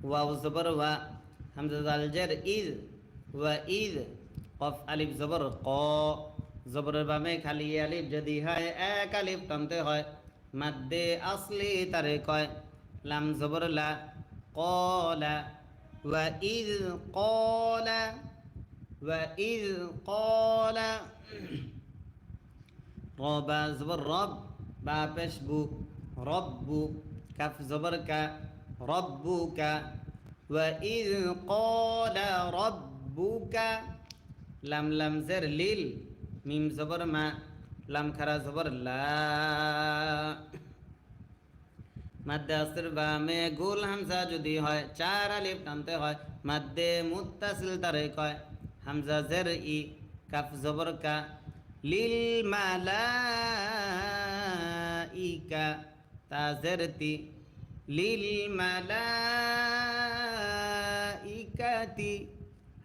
Wow জবর ওয়া, হামজা জাল জের ইজ, ওয়া ইজ, কফ আলিফ জবর ক, জবরের বামে খালি আলিফ যদি হয় এক আলিফ টানতে হয়, মাদ্দে আসলি তারে কয়। লাম জবর লা, কলা, ওয়া ইজ কলা, ওয়া ইজ কলা। রবা জবর রব, বা পেশ বু, রব্বু, কাফ জবর কা, রব্বুকা, ওয়া ইজ ক্বালা রব্বুকা। লাম লাম জের লিল, মিম জবর মা, লাম খারা জবর লা, মাদ্দে আসর বামে গুল হামজা যদি হয় চার আলিফ টানতে হয়, মাদ্দে মুত্তাসিল তারে কয়। হামজা জের ই, কাফ জবর কা, লিল মালাইকা, তা জের তি, লিল মালাইকাতি।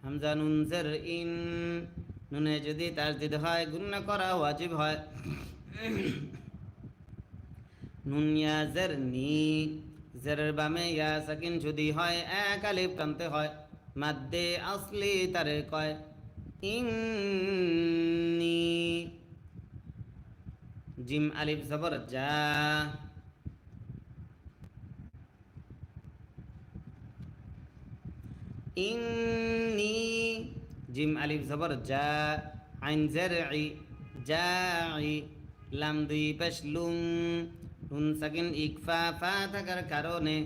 হামজা নুন জের ইন, নুনে যদি তাসদিদ হয় গুণনা করা ওয়াজিব হয়। নুন ইয়া জের নি, জেরের বামে ইয়া সাকিন যদি হয় এক আলিফ টানতে হয়, মাদ্দে আসলি তারে কয়। ইন্নি, জিম আলিফ জবর যা, ইন্নি, জিম আলিফ জবর যা, আইন জের ই, জাই, লাম দুই পেশ লুম, নুন সাকিন ইকফা ফা থাকার কারণে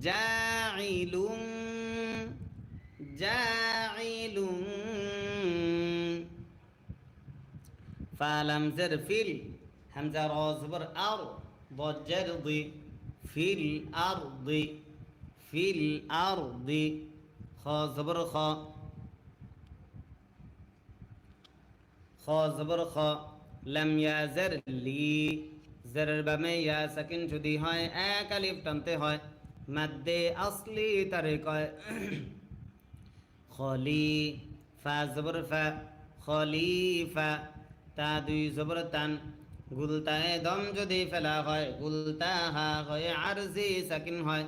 জাইলুম, জাইলুম। ফা লাম জের ফিল, হামজা র জবর আর, ضجر ضي، في الأرض، في الأرض، خا زبر خا، خا زبر خا، لم يا زر لي، জেরের বামে ইয়া সাকিন যদি হয় এক আলিফ টানতে হয়, মাদ্দে আসলি তারে কয়। খলি, ফা জবর ফা, খলিফা, তা দুই জবর তান, গুলতায় দম যদি ফেলা হয় গুলতা হা হয় আরজি সাকিন হয়।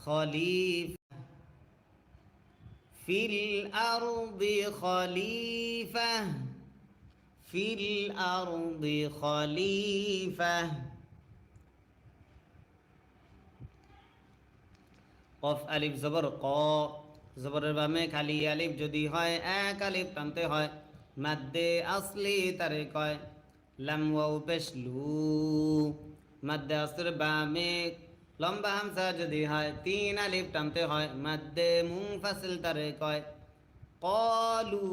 খলিফ, ফিল আরদি খলিফা, ফিল আরদি খলিফা। কফ আলিফ জবর ক, জবরের বামে খালি আলিফ যদি হয় এক আলিফ টানতে হয়, মাদ্দে আসলি তারে কয়। লাম ওয়াও পেশ লু, মাদ্দে আসর বামে লম্বা হামসা যদি হয় তিন আলিফ টানতে হয়, মাদ্দে মুনফাসিল তারে কয়। কলু,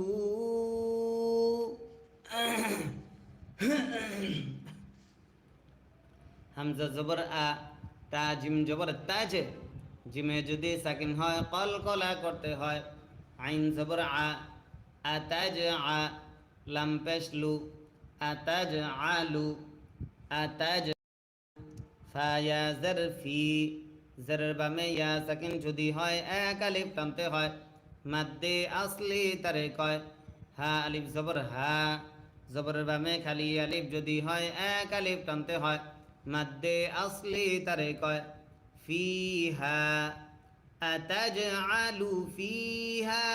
হামজা জবর আ, তা জিম জবর তাজে, জিমে যদি সাকিন হয় কল কলা করতে হয়। আইন জবর আ, আতাজ আ, লাম পেশ লু, আতাজ আলু, আতাজ। ফা ইয়া জের ফি, জেরের বামে ইয়া সাকিন যদি হয় এক আলিফ টানতে হয়, মাদ্দে আসলি তারে কয়। হা আলিফ জবর হা, জবরের বামে খালি আলিফ যদি হয় এক আলিফ টানতে হয়, মাদ্দে আসলি তারে কয়। ফিহা, আতাজআলু ফিহা,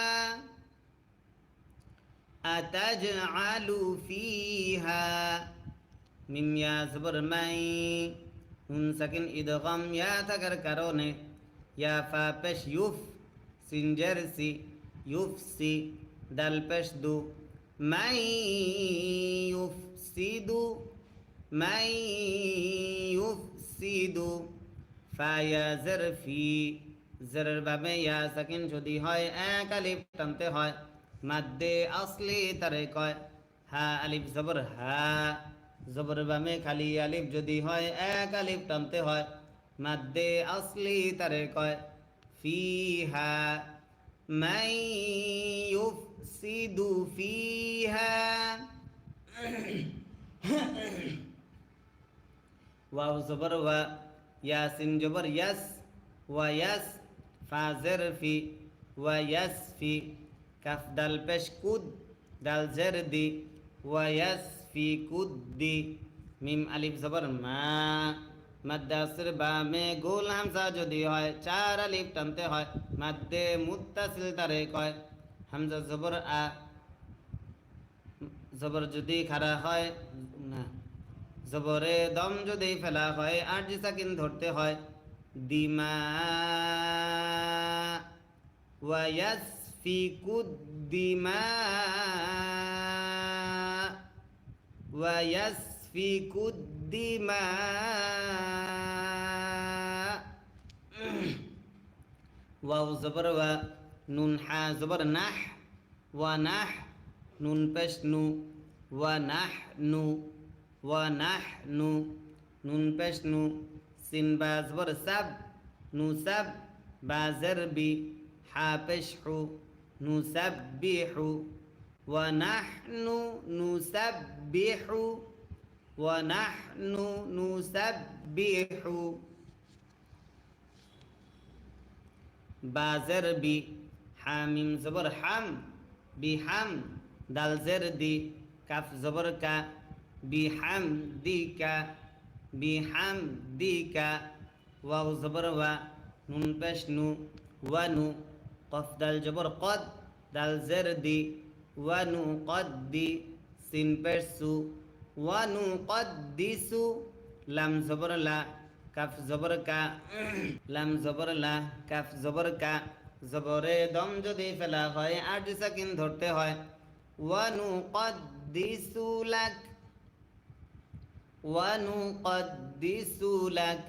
আতাজআলু ফিহা। মিম ইয়া জবর মাই, নুন সাকিন ইদগাম ইয়া থাকার কারণে ইয়া ফা পেশ ইউফ, সিন জের সি, ইউফসি, দাল পেশ দু, মাই ইউফসিদু, মাই ইউফসিদু। ফা ইয়া জের ফি, জেরের বামে ইয়া সাকিন যদি হয় এক আলিফ টানতে হয়, মাদ্দে আসলি তারে কয়। হা আলিফ জবর হা, জবর বামে খালি আলিফ যদি হয় এক আলিফ টানতে হয়, মাদ্দে আসলি তারে কয়। ফিহা, মাই ইউফসিদু ফিহা। ওয়াও জবর ওয়া, ইয়াসিন জবর ইয়াস, ওয়া ইয়াস, ফা জের ফি, ওয়া ইয়াসফি, কাফ দাল পেশ কুদ, দাল জের দি, ওয়া ইয়াসফি কুদ্দি। মিম আলিফ জবর মা, মাদ্দে আসর বামে গোল হামজা যদি হয় 4 আলিফ টানতে হয় মাদ্দে মুত্তাসিল তারে কয়। হামজা জবর আ, জবর যদি খাড়া হয় না, জবরে দম যদি ফেলা হয় আরজি সাকিন ধরতে হয় দিমা। ওয়ায়াসফিকুদ দিমা, ওয়ায়াসফিকুদ দিমা। ওয়াও জবর ওয়া, নুন হা জবর নাহ, ওয়া নাহ, নুন পেশ নু, ওয়া নাহ নু, ওয়া নাহ নু, নুন পেশ নু। সিন বা জবর সাব, নু সাব, বা জরবি, হা পেশ হু, নু সাব্বিহু। ওয়া নাহনু নুসাব্বিহু, ওয়া নাহনু নুসাব্বিহু। বাজের বি, হামিম জবর হাম, বিহাম, দাল জের দি, কাফ জবর কা, বিহাম দিকা, বিহাম দিকা। ওয়াও জবর ওয়া, নুন পেশ নু, ওয়ানু, কফ দাল জবর কদ, দাল জের দি, ওয়ানু কদ্দি, সিন পেশ সু, ওয়ানু কদ্দিসু। লাম জবর লা, কাফ জবর কা, লাম জবর লা, কাফ জবর কা। জবরে দম যদি ফেলা হয় আরজি সাকিন ধরতে হয় ওয়ানু কদ্দিসু লাক, ওয়ানু কদ্দিসু লাক।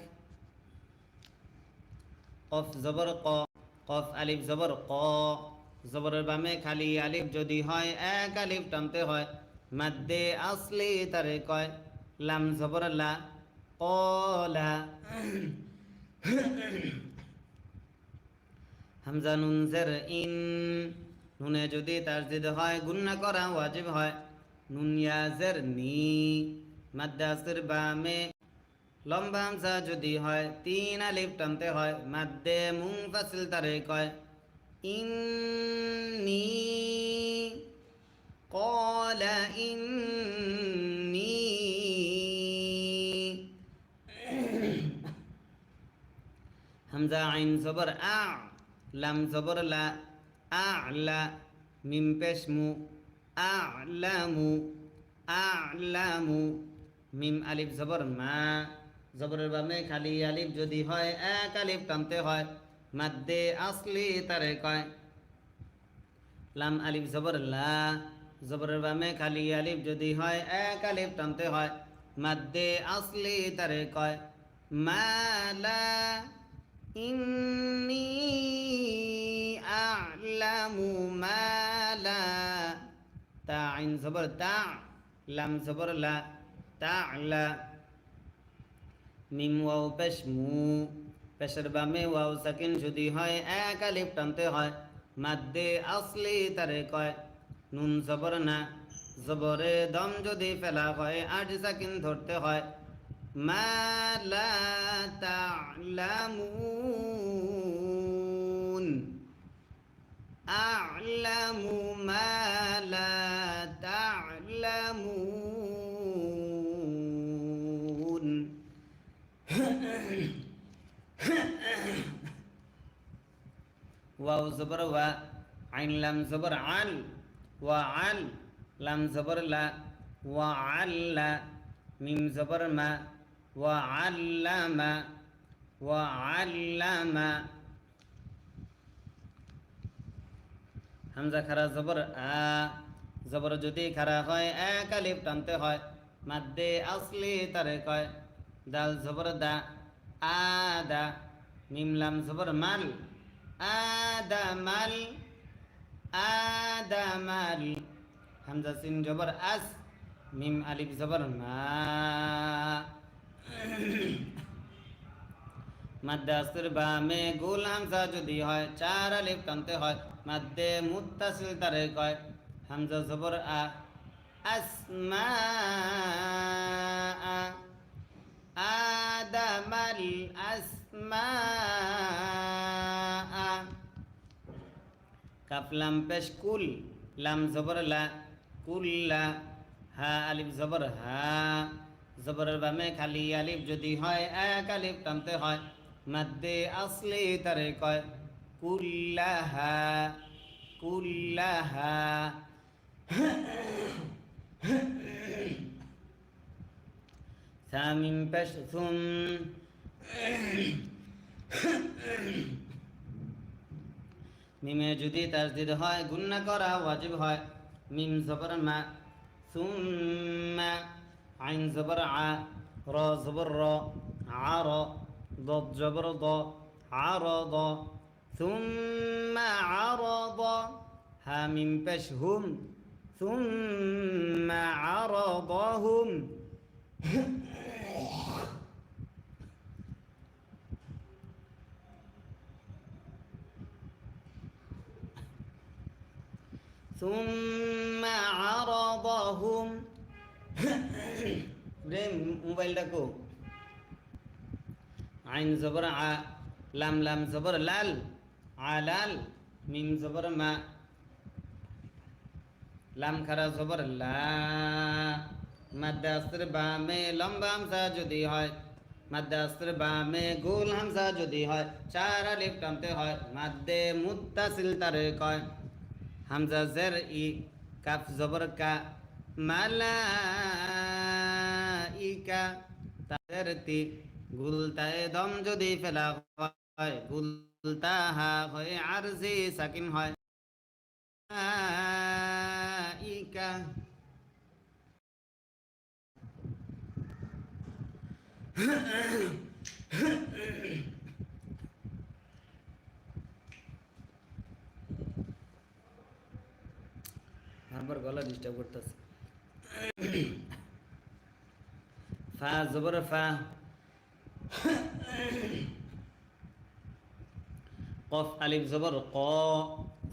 কফ জবর ক, কফ আলিফ জবর ক, জবরের বামে খালি আলিফ যদি হয় এক আলিফ টানতে হয় মাদ্দে আসলি তারে কয়। লাম জবর লা, কলা। হামজা নুন জের ইন, নুনে যদি তাসদিদ হয় গুন্না করা ওয়াজিব হয়। নুন ইয়া জের নি, মাদ্দে আসর বামে লম্বা হামজা যদি হয় 3 আলিফ টানতে হয় মাদ্দে মুনফাসিল তারে কয়। ইন্নী, ক্বালা ইন্নী। হামজা আইন জবর আ, লাম জবর লা, আ'লা, মিম পেশ মু, আ'লামু, আ'লামু। মিম আলিফ জবর মা, জবরের বামে খালি আলিফ যদি হয় এক আলিফ টানতে হয় মাদ্দে আসলি তারে কয়। লাম আলিফ জবর লা, জবরের বামে খালি আলিফ যদি হয় এক আলিফ টানতে হয় মাদ্দে আসলি তারে কয়। মালা, ইন্নী আ'লামু মালা। তা আইন জবর তা, লাম জবর লা, তা'লা। মিম ওয়াও পেশ মু, পেশের বামে ওয়াও সাকিন যদি হয় এক আলিফ টানতে হয় মাদ্দে আসলি তারে কয়। নুন জবর না, জবরে দম যদি ফেলা হয় আরজি সাকিন ধরতে হয় মা লা তা'লামুন, আ'লামু মা লা তা'লামুন। ওয়াও জবর ওয়া, আইন লাম জবর আল, ওয়া আল, লাম জবর লা, ওয়া আল্লা, মিম জবর মা, ওয়া আল্লামা, ওয়া আল্লামা। হামজা খারা জবর আ, জবর যদি খারা হয় এক আলিফ টানতে হয় মাদ্দে আসলি তারে কয়। দাল জবর দা, আদা, মিম লাম জবর মাল, আদামাল, আদামাল। হামজা সিন জবর আস, মিম আলিফ জবর মা। মাদ্দে আসর বামে গোল হামজা যদি হয় 4 আলিফ টানতে হয় মাদ্দে মুত্তাসিল তারে কয়। হামজা জবর আ, আসমা, আদামাল আসমা। কাফ লাম পেশ কুল, লাম জবর লা, কুল্লা, হা আলিফ জবর হা, জবরের বামে খালি আলিফ যদি হয় এক আলিফ টানতে হয় মাদ্দে আসলি তারে কয় কুল্লাহা কুল্লাহা সামিম পেশ সুম মিমে যদি তাসদিদ হয় গুন্না করা ওয়াজিব হয় মিম জবর মা সুম্মা আইন জবর আ র জবর র আর ضد জবর দ عرض ثم عرض হা মিম পেশ হুম ثم عرضهم ثم عرضهم মোবাইলটা কো আইন জবর আ লাম লাম জবর লাল আলাল মিম জবর মা লাম খারা জবর লা মাদ্দা আসর বামে লম্বা হামজা যদি হয় মাদ্দা আসর বামে গোল হামজা যদি হয় চার আলিফ টানতে হয় মাদ্দে মুত্তাসিল তারে কয় হামজা জের ই কাফ জবর কা মালাইকা তাদের তি গুলতায় দম যদি ফেলা হয় গুলতা হা হয় আরজি সাকিন হয় মালাইকা বারবার গলা ডিস্টার্ব করতেছে ফা জবর ফা কফ আলিফ জবর ক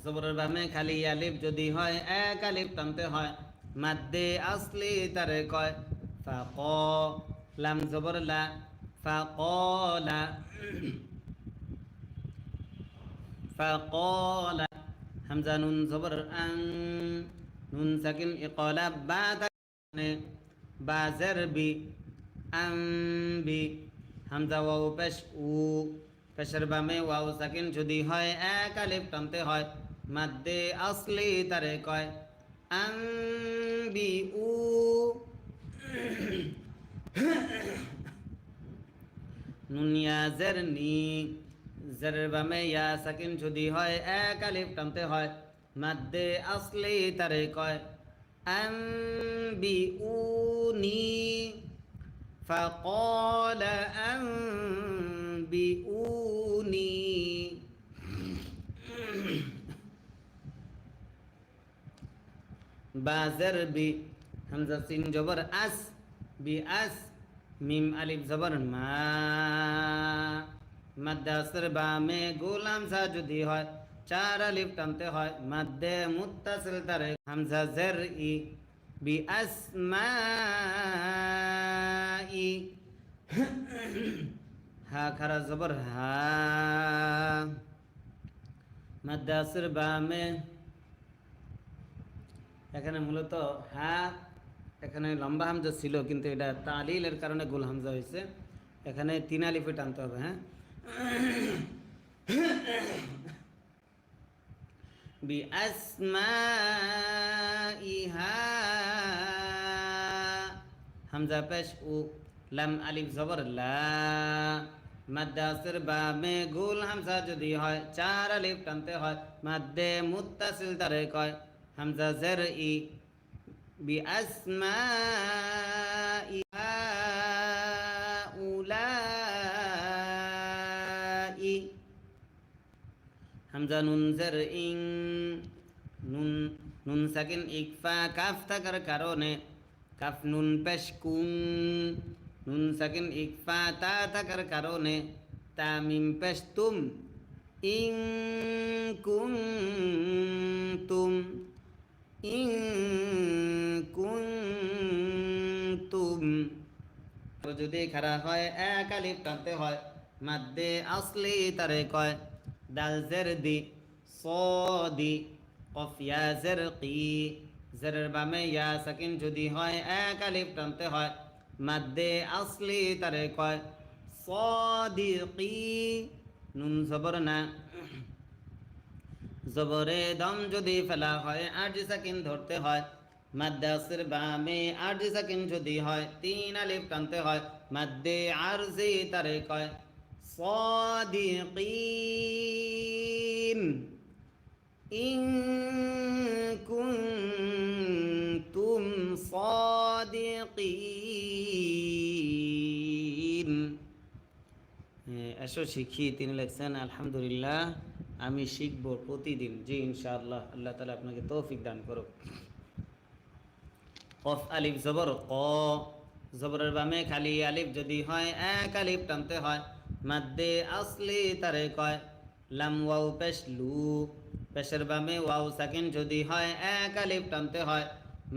জবরের বামে খালি আলিফ যদি হয় এক আলিফ টানতে হয় মাদ্দে আসলি তারে কয় ফা ক লাম জবর লা ফা ক লা ফা ক লা হামজা নুন জবর আং নুন সাকিন ইকলা বা তানে বা জের বি আম বি হামজা ওয়াও পেশ উ পেশের বামে ওয়াও সাকিন যদি হয় এক আলিফ টানতে হয় মাদ্দে আসলি তারে কয় আম বি উ নুন ইয়া জের নি জেরের বামে ইয়া সাকিন যদি হয় এক আলিফ টানতে হয় মাদ্দে আসলি তারে কয় আম বি উ নি فقال أنبئوني بازر بي همزة سين جبر أس بأس ميم ألف زبر ما مد আসর বামে গোল হামজা যদি হয় চার আলিফ টানতে হয় মাদ্দে মুত্তাসিল তারে হামজা জের ই বি আসমাই হা খারা জবর হা মাদ্দে আসর বামে এখানে মূলত হা এখানে লম্বা হামজা ছিল কিন্তু এটা তালিলের কারণে গোল হামজা হয়েছে এখানে তিন আলিফে টানতে হবে হ্যাঁ বিআসমাইহা হামজা পেশ উ লাম আলিফ জবর লা মাদ্দে আসর বামে গোল হামজা যদি হয় চার আলিফ টানতে হয় মাদ্দে মুত্তাসিল তারে কয় হামজা জের ই বিআসমাইহা উলাই হামজা নুন জের ইং নুন নুন সাকিন ইকফা কাফ থাকার কারণে কাফ নুন পেশ কুং নুন সাকিন ইকফা তা থাকার কারণে তা মিম পেশ তুম ইং কুং তুম ইং কুং তুম যদি খারা হয় এক আলিফ টানতে হয় মাদ্দে আসলি তারে কয় দাল জের দি সদি কফ ইয়া জের কি জেরের বামে ইয়া সাকিন যদি হয় এক আলিফ টানতে হয় মাদ্দে আসলি তারে কয় সাদিকি। নুন জবর না, জবরে দম যদি ফেলা হয় আরজি সাকিন ধরতে হয়। মাদ্দে আসর বামে আরজি সাকিন যদি হয় 3 আলিফ টানতে হয়। মাদ্দে আরজি তারে কয় সাদিকিন। ইন কুনতুম সাদিকিন। এসো শিখি, তিনি লিখছেন আলহামদুলিল্লাহ আমি শিখব প্রতিদিন। জি ইনশাআল্লাহ, আল্লাহ তাআলা আপনাকে তৌফিক দান করুক। কফ আলিফ জবর ক, জবরের বামে খালি আলিফ যদি হয় 1 আলিফ টানতে হয়। মাদ্দে আসলি তারে কয় লাম ওয়াও পেশ লু, পেশের বামে ওয়াও সাকিন যদি হয় 1 আলিফ টানতে হয়।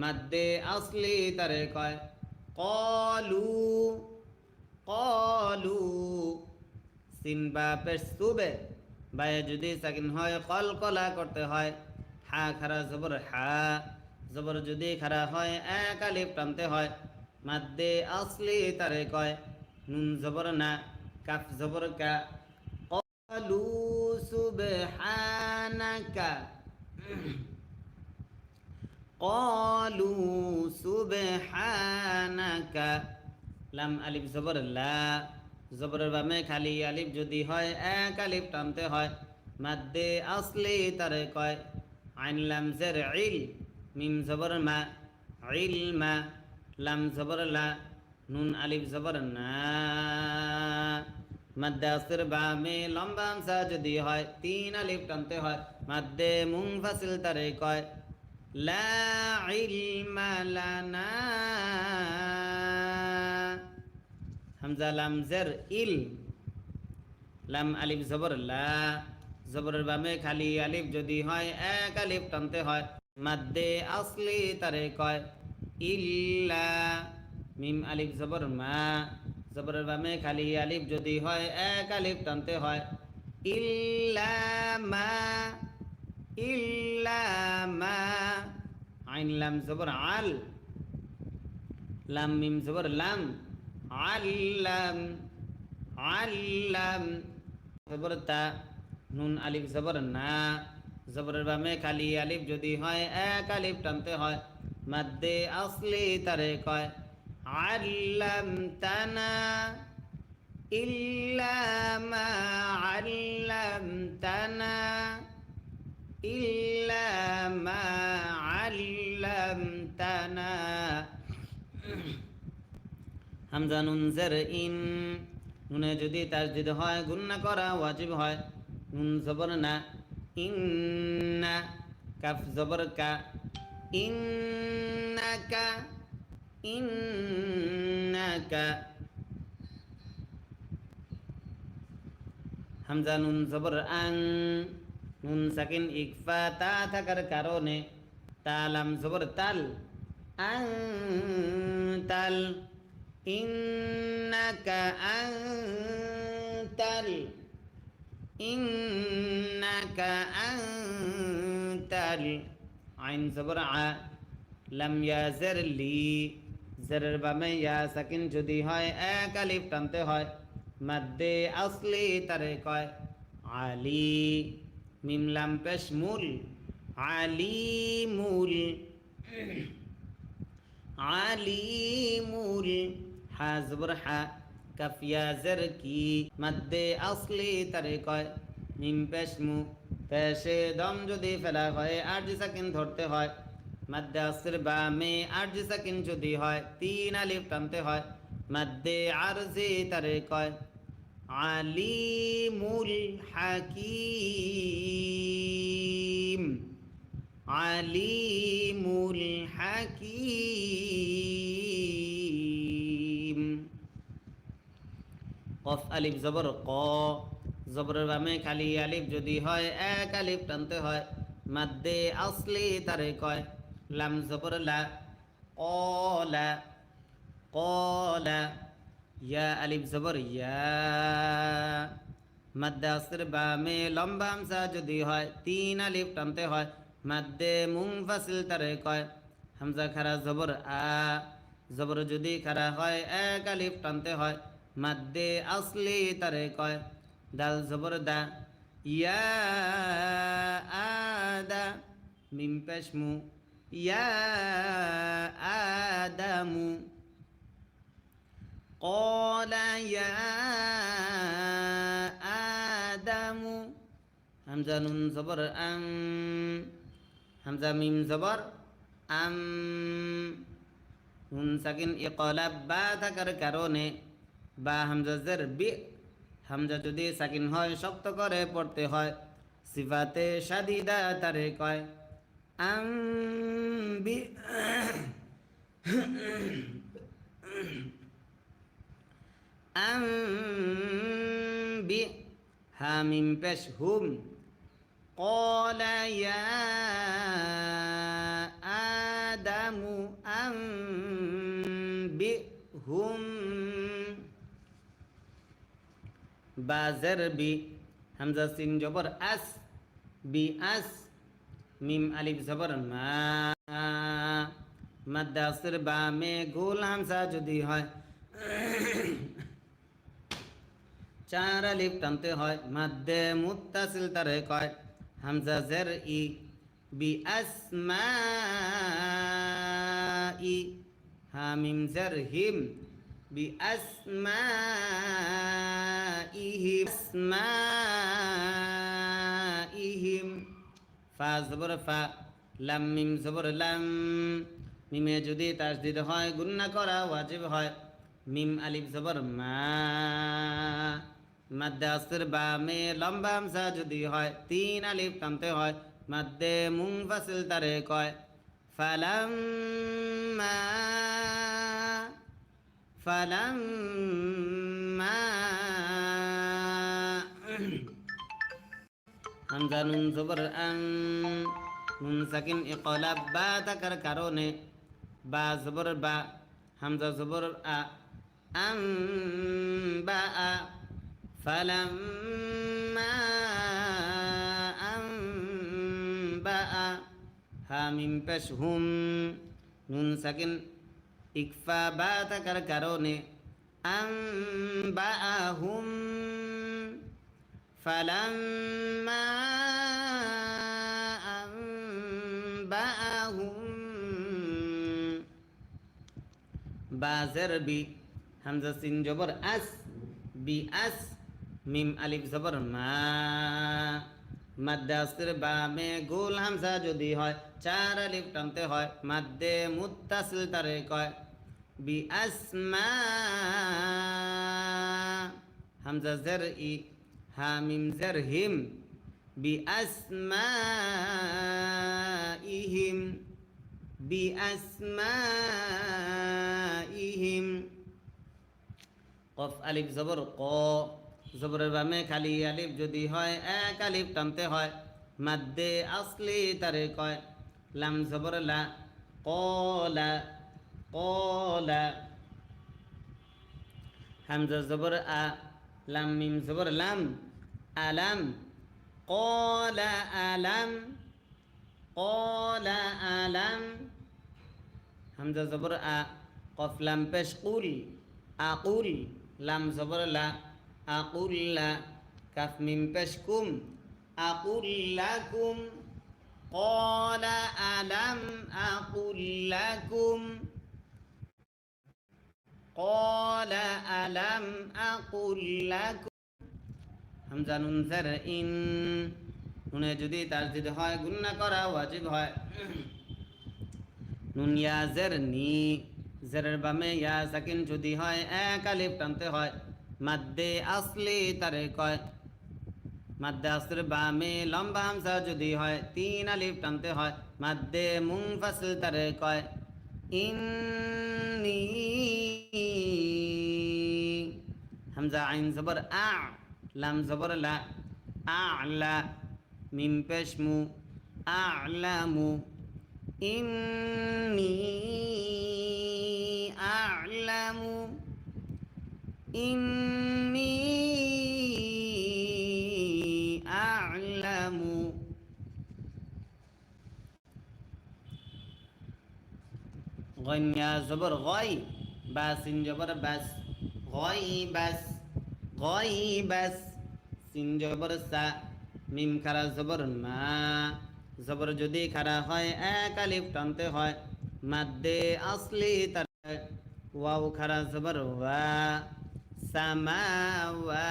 মাদ্দে আসলি তারে কয় কলু। কলু সিন বা পেশ সুবে, বায়ে যদি সাকিন হয় কলকলা করতে হয়। হা খারা জবর হা, জবর যদি খারা হয় 1 আলিফ টানতে হয়। মাদ্দে আসলি তারে কয় নুন জবর না, কাফ জবর কা। ক্বালু সুবহানাকা, ক্বালু সুবহানাকা। লাম আলিফ জবর লা, জবরের বামে খালি আলিফ যদি হয় 1 আলিফ টানতে হয়। মাদ্দে আসলি তারে কয় আইন লাম জের ইল, মিম জবর মা, ইলমা। লাম জবর লা, নুন আলিফ জবর না। মাদ্দে আসর বামে লম্বা হামজা যদি হয় 3 আলিফ টানতে হয়। মাদ্দে মুনফাসিল তারে কয় লা ইলমা লানা। হামজা লাম জের ইল, লাম আলিফ জবর লা, জবরের বামে খালি আলিফ যদি হয় 1 আলিফ টানতে হয়। মাদ্দে আসলি তারে কয় ইল্লা। মিম আলিফ জবর মা, জবরের বামে খালি আলিফ যদি হয় 1 আলিফ টানতে হয়। ইল্লা মা, ইল্লা মা। আইন লাম জবর আল, লাম মিম জবর লাম, আল্লাম। আল্লাম জবর তা, নুন আলিফ জবর না, জবরের বামে খালি আলিফ যদি হয় 1 আলিফ টানতে হয়। মাদ্দে আসলি তারে কয় আল্লাম তানা, ইল্লা মা আল্লাম তানা, ইল্লা মা আল্লাম তানা। হামজা নুন জের ইন, নুনে যদি তাসদিদ হয় গুন্না করা ওয়াজিব হয়। নুন জবর না, ইন্না। কাফ জবর কা, ইন্নাকা, ইন্নাকা। হামজা নুন জবর আং, নুন সাকিন ইকফা তা থাকার কারণে তা লাম জবর তাল, আং তাল। ইন্নাকা আনতাল, ইন্নাকা আনতাল। আইন জবর আ, লাম ইয়া জের লি, জেরের বামে ইয়া সাকিন যদি হয় 1 আলিফ টানতে হয়। মাদ্দে আসলি তারে কয় আলি। মিম লাম পেশ মুল, আলিমুল, আলিমুল। হা জবর হা, কাফ ইয়া জের কি, মাদ্দে আসলি তারে কয় মিম পেশ মু, পেশে দম যদি ফেলা হয় আরজি সাকিন ধরতে হয়। মাদ্দে আসর বামে আরজি সাকিন যদি হয় 3 আলিফ টানতে হয়। মাদ্দে আরজি তারে কয় আলিমুল হাকিম, আলিমুল হাকিম। কফ আলিফ জবর ক, জবরের বামে খালি আলিফ যদি হয় 1 আলিফ টানতে হয়। মাদ্দে আসলি তারে কয় লাম জবর লা, কলা, কলা। ইয়া আলিফ জবর ইয়া, মাদ্দে আসর বামে লম্বা হামজা যদি হয় 3 আলিফ টানতে হয়। মাদ্দে মুনফাসিল তারে কয় হামজা খারা জবর আ, জবর যদি খারা হয় এক আলিফ টানতে হয় মাদ্দে আসলি তারে কয় দাল জবর দা ইয়া আদা মিম পেশমু ইয়া আদামু قال يا آدم হামজা নুন জবর হামজা মিম জবর আম নুন সাকিন ইকলাব বা থাকার কারণে বা হামজা জের বি হামজা যদি সাকিন হয় শক্ত করে পড়তে হয় সিফাতে শাদিদা তারে কয় আম বি আম বি হামিম পেশ হুম قال يا آدم أنبئهم بازر بي همزة سين جبر أس بي أس ميم ألف زبر ما مد أصر با में গোল হামজা যদি হয় চার আলিফ টানতে হয় মাদ্দে মুত্তাসিল তারে কয় হামজা জের ই বি আসমাই হামিম জের হিম বি আসমাইহিম ফা জবর ফা লাম মিম জবর লাম মিমে যদি তাসদিদ হয় গুন্না করা ওয়াজিব হয় মিম আলিফ জবর মা মাদ্দে আসর বা মে লম্বা হামজা যদি হয় তিন আলিফ টানতে হয় মাদ্দে মুনফাসিল তারে কয় ফালাম্মা ফালাম্মা হামজা নুন জবর নুন সাকিন ইকলাব বা থাকার কারণে বা জবর বা হামজা জবর আম বা فلما أنبأ হামিম পেশ হুম নুন সাকিন ইকফা বা থাকার কারণে আনবাআহুম ফালাম্মা আনবাআহুম বাজের বি হামজা সিন জবর আস বি আস মিম আলিফ জবর মা মাদ্দে আসর বা মে গোল হামজা যদি হয় চার আলিফ টানতে হয় মাদ্দে মুত্তাসিল তারে কয় বি আসমা হামজা জের ই হামিম জের হিম বি আসমাইহিম বি আসমাইহিম কফ আলিফ জবর ক জবরের বামে খালি আলিফ যদি হয় এক আলিফ টানতে হয় মাদ্দে আসলি তারে কয় লাম জবর লা কলা কলা হামজা জবর আ লাম মিম জবর লাম আলাম কলা আলাম কলা আলাম হামজা জবর আ কফ লাম পেশ কুল আকুল লাম জবর লা আকুল্লা কাফ মিম পেশ কুম আকুল্লাকুম ক্বালা আলাম আকুল্লাকুম ক্বালা আলাম আকুল্লাকুম হামজা নুন জের ইন নুনে যদি তাসদিদ হয় গুন্না করা ওয়াজিব হয় নুন ইয়া জের নি জেরের বামে ইয়া সাকিন যদি হয় এক আলিফ টানতে হয় মাদ্দে আসলি তারে কয় মাদ্দে আসর বামে লম্বা হামজা যদি হয় তিন আলিফ টানতে হয় মাদ্দে মুনফাসিল তারে কয় ইন্নী হামজা আইন জবর আ লাম জবর লা আ'লা মিম পেশ মু আ'লামু ইন্নী আ'লামু ইন্নী আ'লামু গন্যা জবর গয়, বা সিন জবর বাস, গয় বাস, গয় বাস, সিন জবর সা, মিম খারা জবর মা, জবর যদি খারা হয় এক আলিফ টানতে হয়, মাদ্দে আসলি তার ওয়াও খারা জবর ওয়া, সামাওয়া,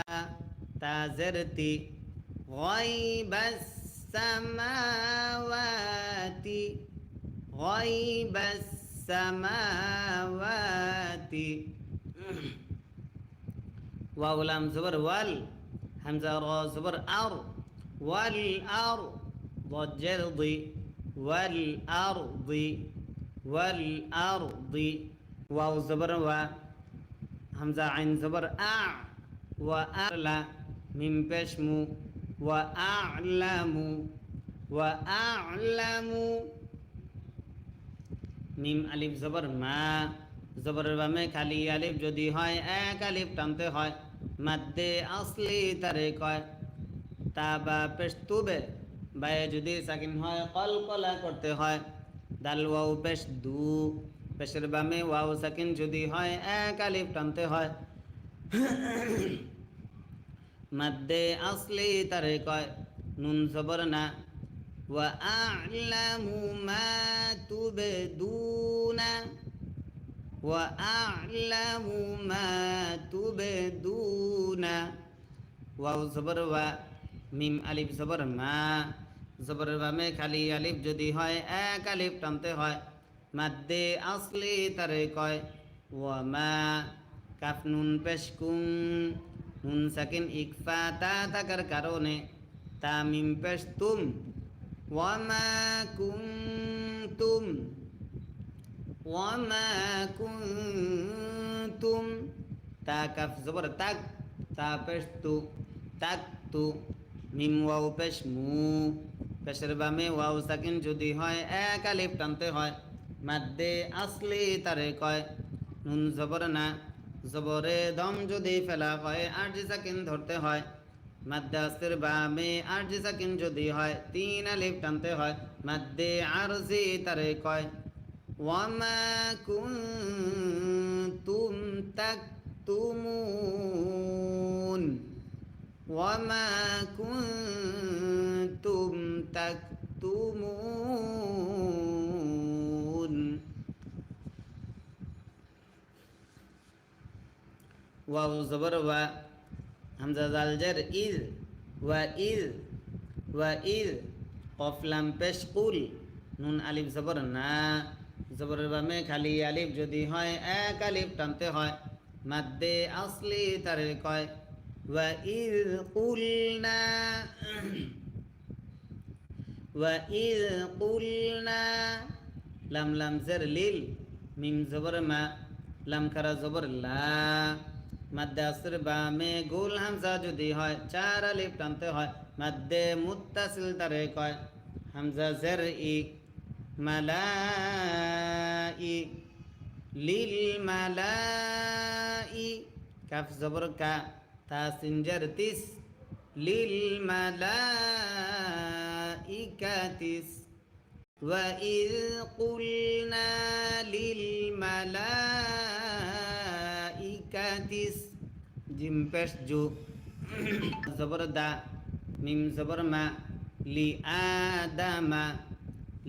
তাজের তি, গয়বাস সামাওয়াতি, গয়বাস সামাওয়াতি। ওয়াও লাম জবর ওয়াল, হামজা র জবর আর, ওয়াল আর, ضجر ضي، والأرض، والأرض، واو زبر و، همزة عين زبر وأعلى، من بشمو، وأعلم، وأعلم، মিম আলিফ জবর মা, জবরের বামে খালি আলিফ যদি হয় এক আলিফ টানতে হয়, মাদ্দে আসলি তারে কয়। তা বা পেশ তুবে, বায়ে যদি সাকিন হয় কলকলা করতে হয়। দাল ওয়াও পেশ দু, পেশের বামে ওয়াও সাকিন যদি হয় এক আলিফ টানতে হয়, মাদ্দে আসলি তারে কয়। নুন জবর না, ওয়া আ'লামু মা তুবদুনা, ওয়া আ'লামু মা তুবদুনা। ওয়াও জবর ওয়া, মিম আলিফ জবর মা, জবরের বামে খালি আলিফ যদি হয় এক আলিফ টানতে হয়, মাদ্দে আসলি তারে কয়। ওয়া মা, কাফ নুন পেশ কুম, নুন সাকিন ইকফা তা থাকার কারণে তা মিম পেশ তুম, ওয়া মা কুনতুম, ওয়া মা কুনতুম। তা কাফ জবর তাক, তা পেশ তু, তাক তু। মিম ওয়াও পেশ মু, পেশের বামে ওয়াও সাকিন যদি হয় এক আলিফ টানতে হয়, মাদ্দে আসলি তারে কয়। নুন জবর না, জবরে দম যদি ফেলা হয় আরজি সাকিন ধরতে হয়, মাদ্দে আসলির বামে আরজি সাকিন যদি হয় তিন আলিফ টানতে হয়, মাদ্দে আরজি তারে কয়। ওয়ামা কুনতুম তাকতুমুন, ওয়ামা কুনতুম তাকতুমুন। ওয়াও জবর ওয়া, হামজা জাল জের ইজ, ওয়া ইজ, ওয়া ইজ, কফ লাম পেশ কুল, নুন আলিফ জবর না, জবরের বামে খালি আলিফ যদি হয় এক আলিফ টানতে হয়, মাদ্দে আসলি তারে কয়। ওয়া ইজ কুলনা, ওয়া ইজ কুলনা। লাম লাম জের লিল, মিম জবর মা, লাম খারা জবর লা, মাদ্দে আসর বামে গোল হামজা যদি হয় চার আলিফ টানতে হয়, মাদ্দে মুত্তাসিল তারে কয়। হামজা জের ই, মালাই, লিল মালাই, কাফ জবর কা, তা সিনজার তিস, লিল মালাইকাতিস। وَإِذْ قُلْنَا لِلْمَلَائِكَةِ জিম পেশ জু, জবর দা, মিম জবর মা, লি আদামা,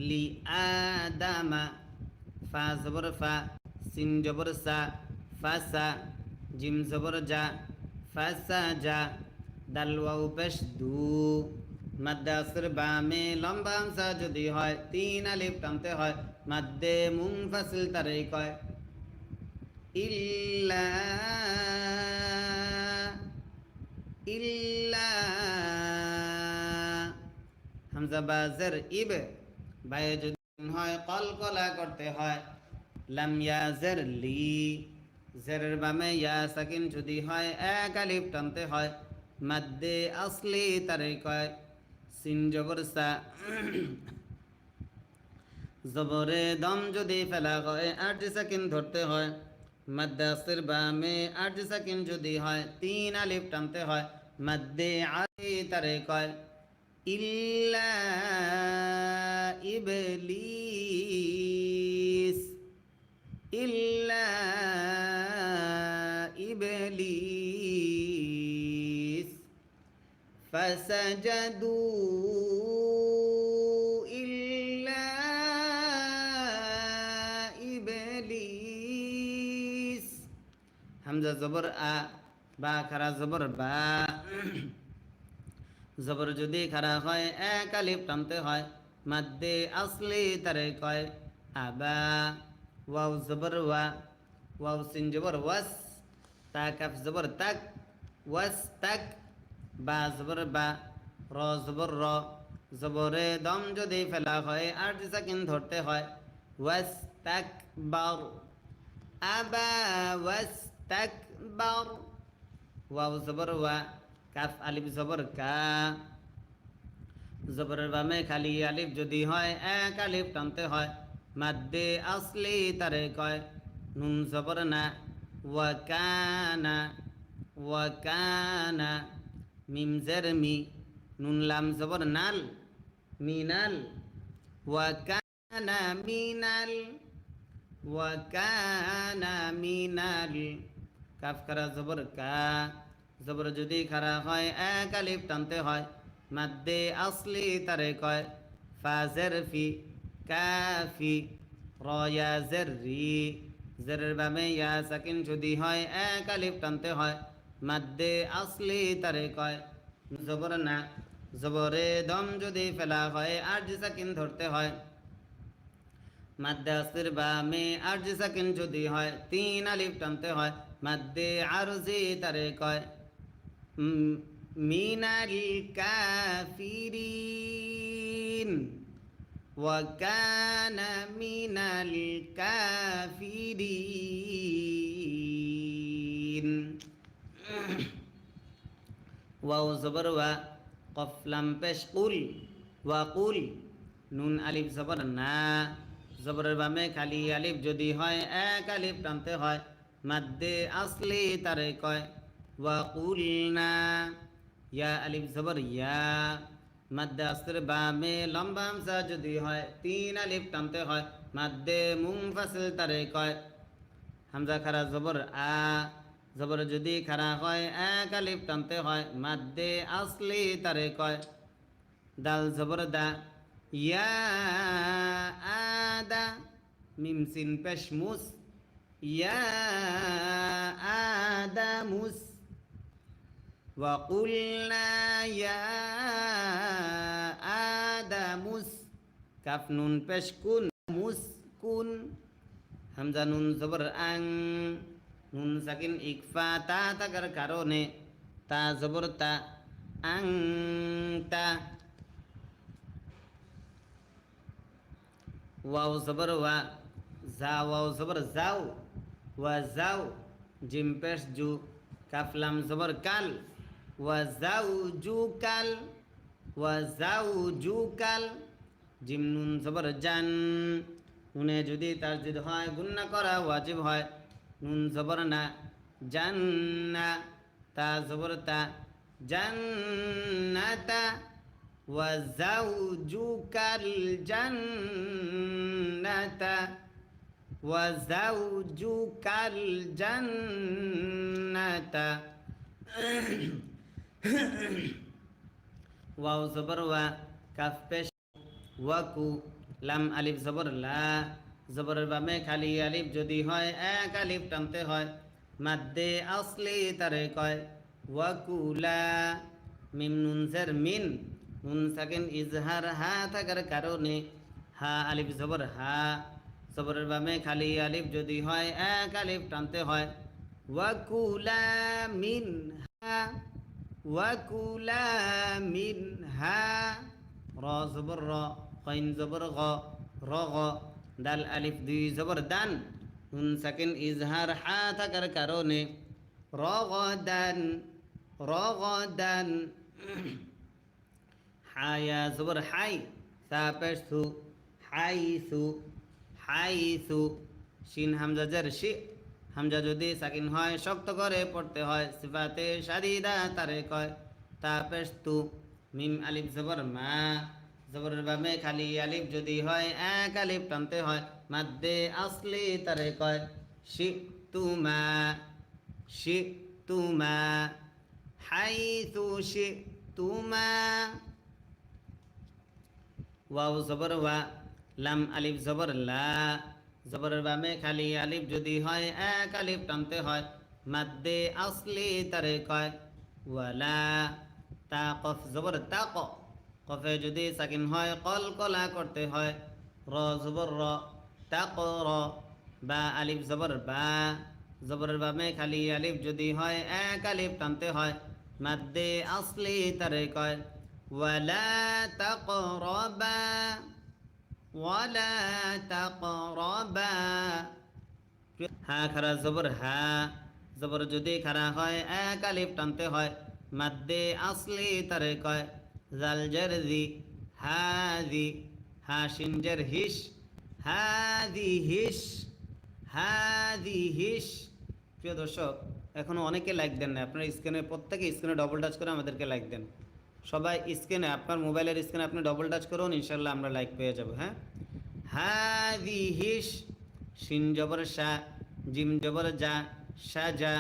লি আদামা। ফা জবর ফা, সিন জবর সা, ফাসা, জিম জবর জা, ফাসা জা। দাল ওয়াও পেশ দু, মাদ্দে আসর বামে লম্বা হামজা যদি হয় তিন আলিফ টানতে হয়, মাদ্দে মুনফাসিল তারে কয়। ইল্লা, ইল্লা, হামজা বাজের ইব, বায়ে যদি হয় কলকলা করতে হয়। লাম ইয়াজের লি, জেরের বামে ইয়া সাকিন যদি হয় এক আলিফ টানতে হয়, মাদ্দে আসলি তারে কয়। সিন জবর সা, জবরে দম যদি ফেলা হয় আরজি সাকিন ধরতে হয়, মাদ্দে আসর বামে আরজি সাকিন যদি হয় তিন আলিফ টানতে হয়, মাদ্দে আলি তারে কয়। ইল্লা ইবলিস, ইল্লা ইবলিস ফাসাজাদু ইল্লা ইবলিস। হামজা জবর আ, বা খারা জবর বা। জবর যদি খারা হয় এক আলিফ টানতে হয়, মাদ্দে আসলি তারে কয় আবা। ওয়াও জবর ওয়া, ওয়াও সিন জবর ওয়াস, তা কাফ জবর তাক, ওয়াস তাক। বা জবর বা, র জবর র। জবরে দম যদি ফেলা হয় আর সাকিন ধরতে হয়, ওয়াস তাক বার, আবা ওয়াস তাক বার। ওয়াও জবর ওয়া, কাফ আলিফ জবর কা। জবরের বামে খালি আলিফ যদি হয় এক আলিফ টানতে হয়, মাদ্দে আসলি তারে কয় নুন জবর না, ওয়াকানা ওয়াকানা। মিম জের মি, নুন লাম জবর নাল, মিনাল। ওয়াকানা মিনাল, ওয়াকানা মিনাল। কাফ খারা জবর কা। জবর যদি খারা হয় এক আলিফ টানতে হয়, মাদ্দে আসলি তারে কয় ফাজের ফি, কাফি। রয়া জের রি, জেরের বামে ইয়া সাকিন যদি হয় এক আলিফ টানতে হয়, মাদ্দে আসলি তারে কয় জবর না। জবরে দম যদি ফেলা হয় আর সাকিন ধরতে হয়, মাদ্দে আসলির বামে আর সাকিন যদি হয় তিন আলিফ টানতে হয়, মাদ্দে আরজি তারে কয় মিনাল কাফিরিন। ওয়াকানা মিনাল কাফিরিন। ওয়াও জবর ওয়া, কফ লাম পেশ কুল, ওয়াকুল। নুন আলিফ জবর না। জবরের বামে খালি আলিফ যদি হয় এক আলিফ টানতে হয়, মাদ্দে আসলি তারে কয় ওয়াকুলনা। ইয়া আলিফ জবর ইয়া, মাদ্দে আসলির বামে লম্বা হামজা যদি হয় তিন আলিফ টানতে হয়, মাদ্দে মুনফাসিল তারে কয় হামজা খারা জবর আ। জবর যদি খারা হয় এক আলিফ টানতে হয়, মাদ্দে আসলি তারে কয় দাল জবর দা, ইয়া আদা। মিম সিন পেশ মুস, ইয়া আদামুস। وقلنا يا آدم কাফ নুন পেশ কুন, মুসকুন। হামজা নুন জবর আং, নুন সাকিন ইকফা তা থাকার কারণে তা জবর তা, আং তা। ওয়াও জবর ওয়া, জা ওয়াও জবর যাও, ওয়া যাও। জিম পেশ জু, কাফ লাম জবর কাল, ওয়া যাও জু কাল, ওয়া যাও জু কাল। জিম নুন জবর জান, নুনে যদি তাসদিদ হয় গুন্না করা ওয়াজিব হয়, নুন জবর না, জান্না। তা জবর তা, জান্নাতা। ওয়া যাওজুকাল জান্নাতা, ওয়া যাওজুকাল জান্নাতা। ওয়াও জবর ওয়া, কাফ পেশ ওয়াকু। লাম আলিফ জবর লা। জবরের বামে খালি আলিফ যদি হয় এক আলিফ টানতে হয়, মাদ্দে আসলি তারে কয় ওয়াকুলা। মিম নুন জের মিন, নুন সাকিন ইজহার হা থাকার কারণে হা আলিফ জবর হা। জবরের বামে খালি আলিফ যদি হয় এক আলিফ টানতে হয়, ওয়াকুলা মিন হা, ওয়াকুলা মিন হা। র জবর র, কইন জবর গ, র গ। দাল আলিফ দুই জবর দান, নুন সাকিন ইজহার হা থাকার কারণে রগদান, রগদান। হায়া জবর হাই, সা পেশ সু, হাইসু, হাইসু। শিন হামজা জের শি, হামজা যদি সাকিন হয় শক্ত করে পড়তে হয়, সিফাতে শাদিদা তারে কয় তা পেশ তু। মিম আলিফ জবর মা। জবরের বামে খালি আলিফ যদি হয় এক আলিফ টানতে হয়, মাদ্দে আসলি তারে কয় শিতুমা শিতুমা হাইতু শিতুমা ওয়াও জবর ওয়া লাম আলিফ জবর লা জবরের বামে খালি আলিফ যদি হয় এক আলিফ টানতে হয় মাদ্দে আসলি তারে কয় ওয়ালা তা কফ জবর তা ক কফে যদি সাকিন হয় কল কলা করতে হয় র জবর র তা ক র বা আলিফ জবর বা জবরের বামে খালি আলিফ যদি হয় এক আলিফ টানতে হয় মাদ্দে আসলি তারে কয় ওয়ালা তাকরাবা ওয়ালা তাকরাবা হা খারা জবর হা জবর যদি খারা হয় এক আলিফ টানতে হয় মাদ্দে আসলি তারে কয় জাল জারজি হাদি হা শিনজের হিস হাদি হিস হাদি হিস। প্রিয় দর্শক, এখনো অনেকে লাইক দেন না। আপনার স্ক্রিনে প্রত্যেকে স্ক্রিনে ডবল টাচ করে আমাদেরকে লাইক দেন। সবাই স্ক্রিনে আপনার মোবাইলের স্ক্রিনে আপনি ডবল টাচ করুন, ইনশাল্লাহ আমরা লাইক পেয়ে যাব। হ্যাঁ, হাদি হিস শিন জবর শা জিম জবর জা সাজা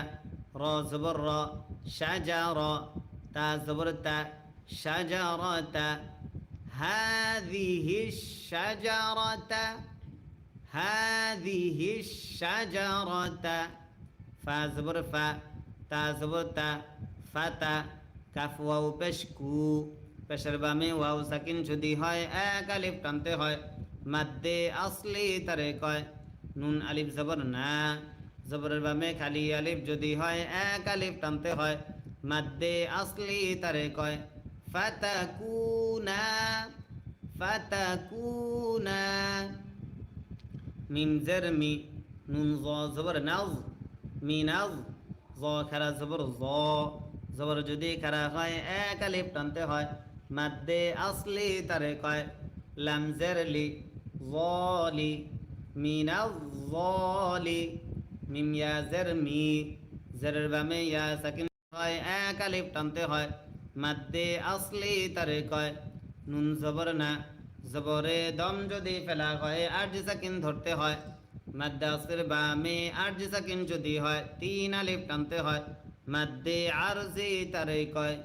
র জবর র সাজা র তা জবর তা সাজা র তা হাদিহি শাজারাতা হাদিহি শাজারাতা ফা জবর ফা তা জবর তা ফাতা কাফ ওয়াও পেশ কু পেশের বামে ওয়াও সাকিন যদি হয় এক আলিফ টানতে হয় মাদ্দে আসলি তারে কয় নুন আলিফ জবর না জবরের বামে খালি আলিফ যদি হয় এক আলিফ টানতে হয় মাদ্দে আসলি তারে কয় ফাতাকুনা ফাতাকুনা মিম জের মি নুন জ জবর নাজ মিনাজ জ খারা জবর জ জবর যদি খারা হয় এক আলিফ টানতে হয় মাদ্দে আসলি তারে কয় লাম জের লি জলি মিনাজ জলি মিম ইয়া জের মি জেরের বামে ইয়া সাকিন হয় এক আলিফ টানতে হয় মাদ্দে আসলি তারে কয় নুন জবর না জবরে দম যদি ফেলা হয় আরজি সাকিন ধরতে হয় মাদ্দে আসলির বামে আরজি সাকিন যদি হয় তিন আলিফ টানতে হয় মাদ্দে আরজি তারে কয়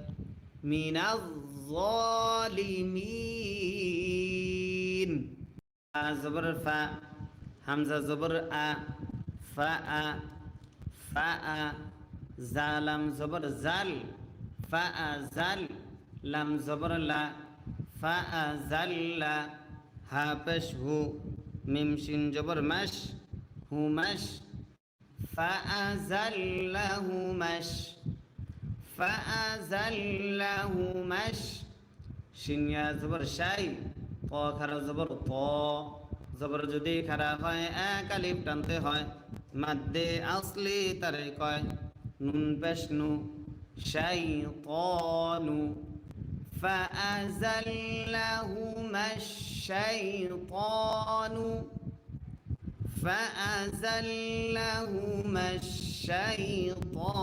মিনাজ জালিমিন। জবর ফা হামজা জবর আ ফা আ ফা আ জালাম জবর জাল ফা আ জাল লাম জবর লা ফা আ জাল্লা হা পেশ হু মিম শিন জবর মাশ হু মাশ ফা আ জাল্লাহু মাশ ফা আ জাল্লাহু মাশ শিন ইয়া জবর শাই ত খারা জবর ত জবর যদি খারা হয় এক আলিফ টানতে হয় মাদ্দে আসলি তারে কয় নুন পেশ নু শাইতানু فأزلهما الشيطان فأزلهما الشيطان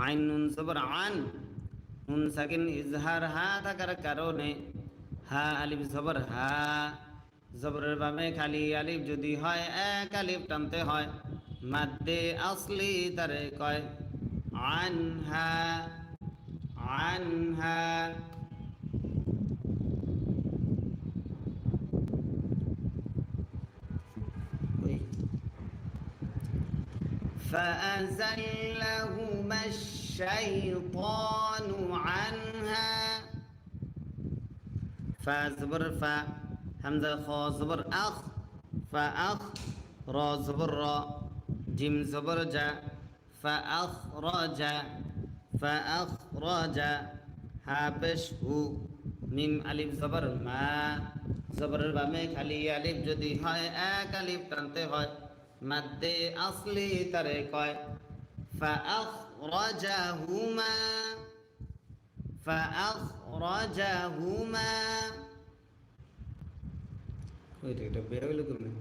আইন নুন জবর আন নুন সাকিন ইজহার হা থাকার কারণে হা আলিফ জবর হা জবরের বামে খালি আলিফ যদি হয় এক আলিফ টানতে হয় মাদ্দে আসলি তারে কয় আনহা আনহা فأزلهما الشيطان عنها فا زبر فا همزة خا زبر أخ فأخ را زبر را جيم زبر جا فأخرج فأخرج ها পেশ হু মিম আলিফ জবর মা জবরের বামে খালি আলিফ যদি হয় এক আলিফ টানতে হয় মাদ্দে আসলি তারে কয় فأخرجهما فأخرجهما এটা বের হইল কেমনে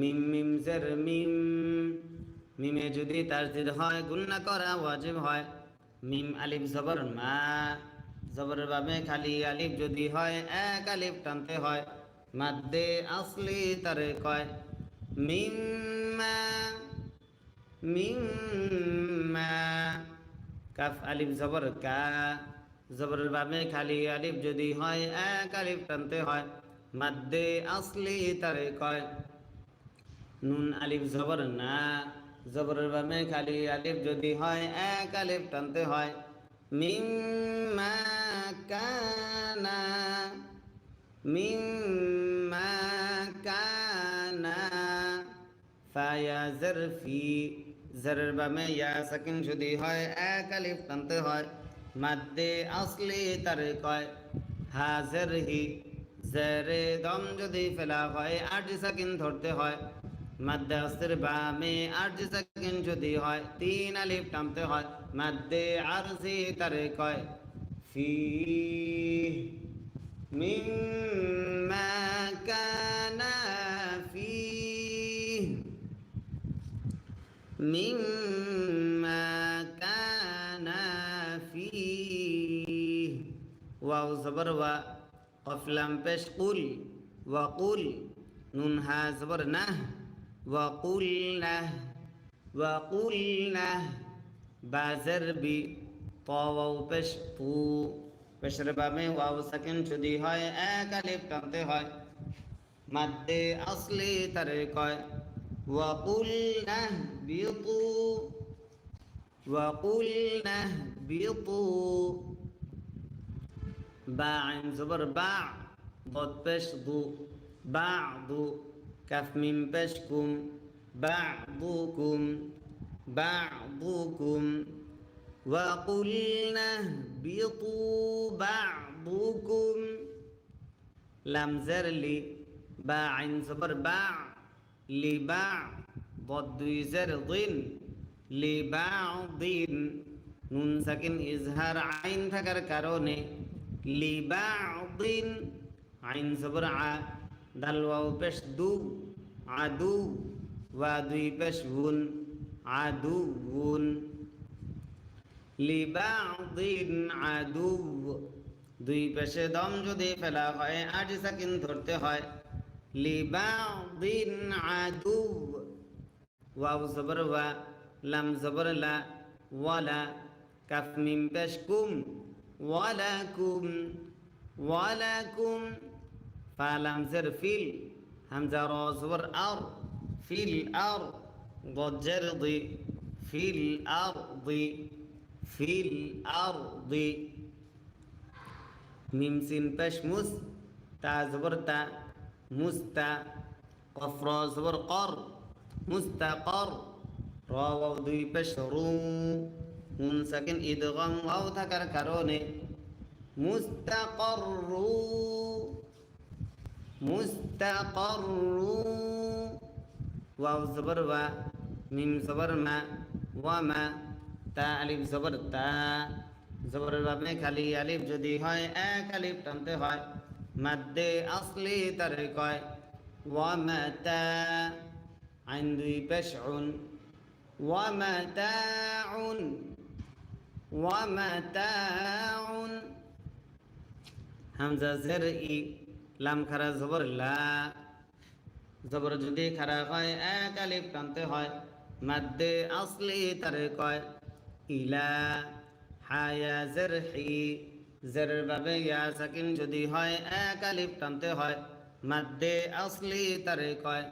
মিম মিম জের মিম, মিমে যদি তাসদিদ হয় গুণনা করা ওয়াজিব হয়। মিম আলিফ জবর মা, জবরের বামে খালি আলিফ যদি হয় এক আলিফ টানতে হয়। মাদ্দে আসলি তারে কয় মিম্মা, মিম্মা। কাফ আলিফ জবর কা, জবরের বামে খালি আলিফ যদি হয় এক আলিফ টানতে হয়। মাদ্দে আসলি তারে কয় নুন আলিফ জবর না, জবরের বামে খালি আলিফ যদি হয় এক আলিফ টানতে হয়। মিম্মা কানা, মিম্মা কানা। ফায়া জের ফি, জেরের বামে ইয়া সাকিন যদি হয় এক আলিফ টানতে হয়। মাদ্দে আসলি তারে কয় হাজের হি, জেরে দম যদি ফেলা হয় আট সাকিন ধরতে হয়। মাদ্দে আসলের বামে আট সাকিন যদি হয় তিন আলিফ টানতে হয়। মাদ্দে আরজি তারে কয় ফি, মিম্মা কানা ফি, মিম্মা কানা ফি। ওয়াও জবর ওয়া, কফ লাম পেশ কুল, ওয়া কুল। নুন হা জবর নাহ, ওয়া কুলনাহ, ওয়া কুলনাহ। বা জের বি, ত ওয়াও পেশ তু, পেশের বামে ওয়াও সাকিন যদি হয় এক আলিফ টানতে হয়। মাদ্দে আসলি তারে কয় ওয়া কুলনাহ বিতু, ওয়া কুলনাহ বিতু। বা আইন জবর বা, বদ পেশ দু, বা'দু। কাফ মিম পেশ কুম, বা'দুকুম, বা'দুকুম। ওয়া কুলনাহ বিতু বা'দুকুম। লাম জের লি, বা আইন জবর বা, লি বা। বদ দুই জের দিন, লি বা দিন। নুন সাকিন ইজহার আইন থাকার কারণে লি বা দিন। আইন জবর আ, দাল ওয়াও পেশ দু, আদু। ওয়া দুই পেশ গুন, আদু গুন। লিবাদিন আদু, দুই পেশে দম যদি ফেলা হয় আট সাকিন ধরতে হয়। লিবাদিন আদু। ওয়াও জবর ওয়া, লাম জবর লা, ওয়ালা। কাফ মিম পেশ কুম, ওয়ালাকুম, ওয়ালাকুম। ফা লাম জের ফিল, হামজা র জবর আর, ফিল আর। ضاد জের দি, ফিল আরদি, ফিল আরদি। মিম সিন পেশ মুস, তা জবর তা, মুস্তা। কফ র জবর কর, মুস্তাকর। র ওয়াও দুই পেশ রু, নুন সাকিন ইদগাম ওয়াও থাকার কারণে মুস্তাকররু, মুস্তাকররু। ওয়াও জবর ওয়া, মিম জবর মা, ওয়া মা। তা আলিফ জবর তা, জবরের বামে খালি আলিফ যদি হয় এক আলিফ টানতে হয়। মাদ্দে আসলি তারে কয় ওয়া মাতা। আইন দুই পেশ উন, ওয়া মাতাউন, ওয়া মাতাউন। হামজা জের ই, লাম খারা জবর লা, জবর যদি খারা হয় এক আলিফ টানতে হয়। মাদ্দে আসলি তারে কয় ইলা। হায়া জের হি, জেরের বাবে ইয়া সাকিন যদি হয় এক আলিফ টানতে হয়। মাদ্দে আসলি তারে কয়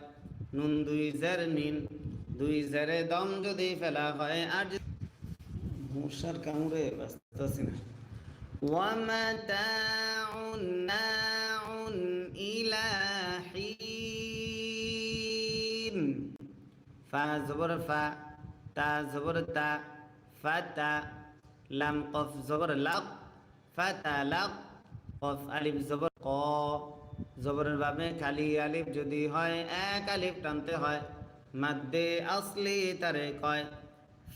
নুন দুই জের নিন, দুই জেরে দম যদি ফেলা হয় আর মশার কামড়ে বাঁচতেছি না। ওয়ামাতাউন নাউন ইলা হিন। ফা জবর ফা, তা জবর তা, ফাতা। লাম কফ জবর লাক, ফাতা লাক। কফ আলিফ জবর ক, জবরের বামে খালি আলিফ যদি হয় এক আলিফ টানতে হয়। মাদ্দে আসলি তারে কয়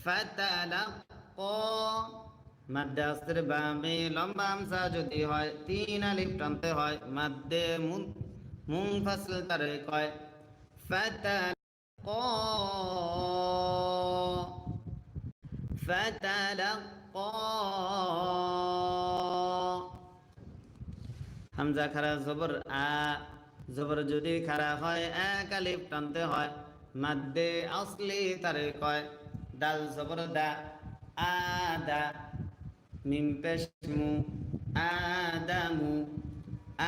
ফাতা লাক ক। মাদ্দে আসলের বামে লম্বা হামজা যদি হয় তিন আলিফ টানতে হয়। মাদ্দে মুনফাসিল তারে কয় فتلقى فتلقى হামজা খারা জবর আ জবর যদি খারা হয় এক আলিফ টানতে হয় মাদ্দে আসলি তারে কয় দাল জবর দা আদা মিম পেশ মু আদামু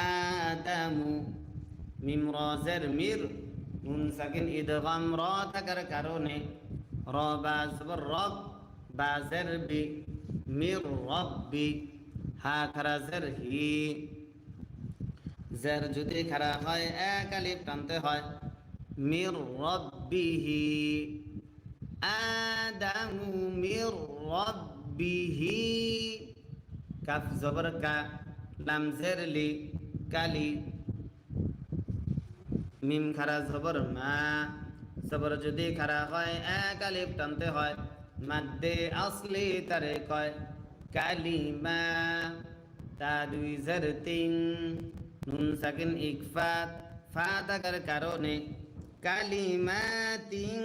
আদামু মিম রজের মির নুন সাকিন ইদগাম র থাকার কারণে র বা জবর রব বা জের বি মির রব্বি হা খারা জের হি জের যদি খারা হয় এক আলিফ টানতে হয় মির রব্বিহি আদামু মির রব্বিহি কাফ জবর কা লাম জের লি কালি মিম খারা জবর মা জবর যদি খারা হয় এক আলিফ টানতে হয় মাদ্দে আসলি তারে কয় কালিমা তা দুই জের তিন নুন সাকিন ইকফাত ফা থাকার কারণে কালিমাতিন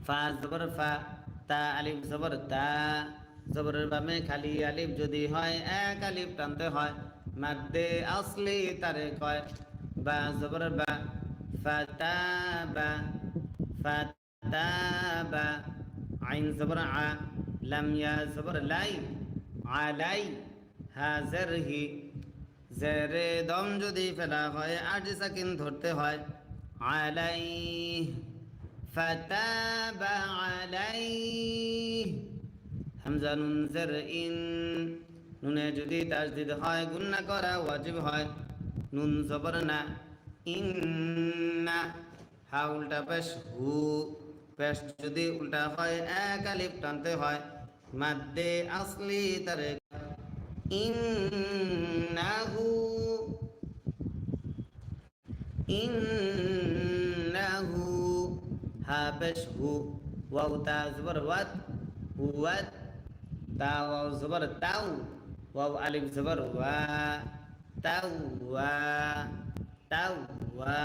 ফা জবর ফা তা আলিফ জবর তা জবরের বামে খালি আলিফ যদি হয় এক আলিফ টানতে হয় মাদ্দে আসলি তারে কয় বা জবর বা ফাতাবা ফাতাবা আইন জবর আ লাম ইয়া জবর লাই আলাই হাজার হি জেরে দম যদি ফেলা হয় আট সাকিন ধরতে হয় আলাই ফাতাবা আলাই হামজা নুন জের ইন নুনে যদি তাসদিদ হয় গুন্না করা ওয়াজিব হয় নুন জবর না ইন্না হা উল্টা পেশ হু পেশ যদি উল্টা হয় এক আলিফ টানতে হয় মাদ্দে আসলি তারে ইন্নাহু ইন্নাহু হা পেশ হু ওয়াও তা জবর ওয়াত হুয়াত তা ওয়াও জবর তাও ওয়াও আলিফ জবর ওয়া তাও ওয়া তাও ওয়া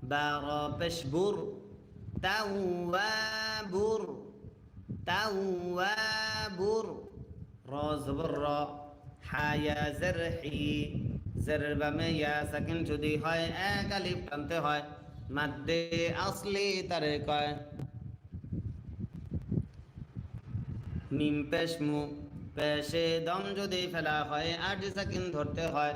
বা র পেশ বুর তাও ওয়া বুর তাও ওয়া বুর র জবর র হা ইয়া জের হি জেরের বামে ইয়া সাকিন যদি হয় এক আলিফ টানতে হয় মাদ্দে আসলি তারে কয় মিম পেশ মু পেশে দম যদি ফেলা হয় আট সাকিন ধরতে হয়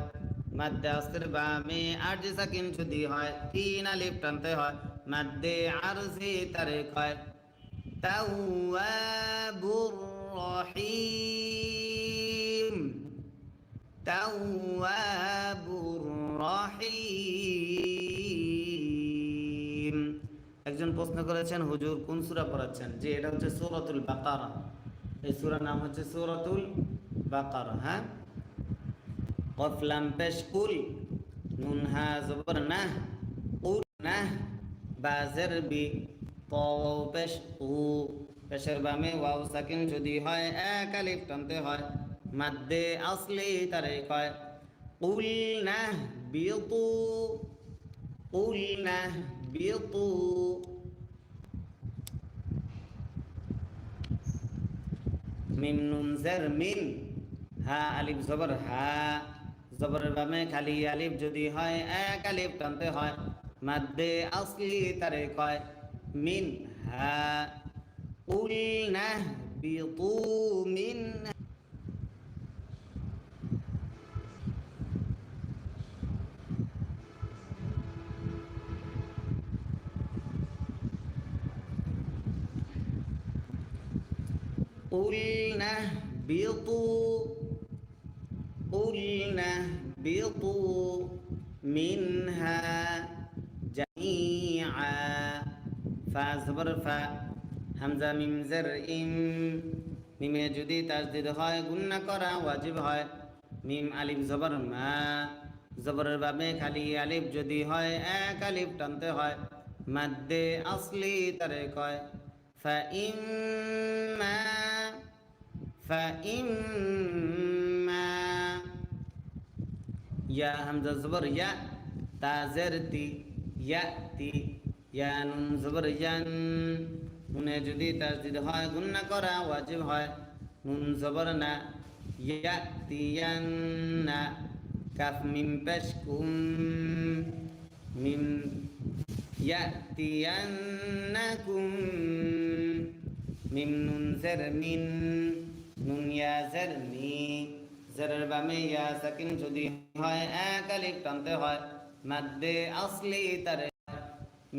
মাদ্দে আসর বামে আট সাকিন যদি হয় তিন আলিফ টানতে হয় মাদ্দে আরজি তারে কয় তাওয়াবুর রহিম তাওয়াবুর রহিম একজন প্রশ্ন করেছেন হুজুর কোন সূরা পড়াচ্ছেন যে এটা হচ্ছে সূরাতুল বাকারা এই সূরার নাম হচ্ছে সূরাতুল বাকারা হ্যাঁ কফ লাম পেশ কুল নুন হা জবর না কুল না বা জের বি ত পেশ উ পেশের বামে ওয়াও সাকিন যদি হয় এক আলিফ টানতে হয় মাদ্দে আসলি তারে কয় কুল না বিতু কুল না বিতু মিম নুন জের মিন হা আলিফ জবর হা জবরের বামে খালি আলিফ যদি হয় এক আলিফ টানতে হয় মাদ্দে আসলি তারে কয় মিন হা কুলনা বিতু মিন قلنا اهبطوا قلنا اهبطوا منها جميعا فازبر فا হামজা মিম জের ইম মিমে যদি তাসদিদ হয় গুন্না করা ওয়াজিব হয় মিম আলিফ জবর মা জবরের বাবে খালি আলিফ যদি হয় এক আলিফ টানতে হয় মাদ্দে আসলি তারে কয় ফাইম্মা ফাইম্মা ইয়া হামজা জবর ইয়া তাজের তি ইয়াতি ইয়া নুন জবর ইয়ান নুনে যদি তাসদিদ হয় গুন্না করা ওয়াজিব হয় নুন জবর না ইয়াতিয়ান্না কাফ মিম পেশ কুম মিম ইয়াতিয়ান্নাকুম মিম নুন জের মিন নুন ইয়া জের মি জেরের বামে ইয়া সাকিন যদি হয় এক আলিফ টানতে হয় মাদ্দে আসলি তারে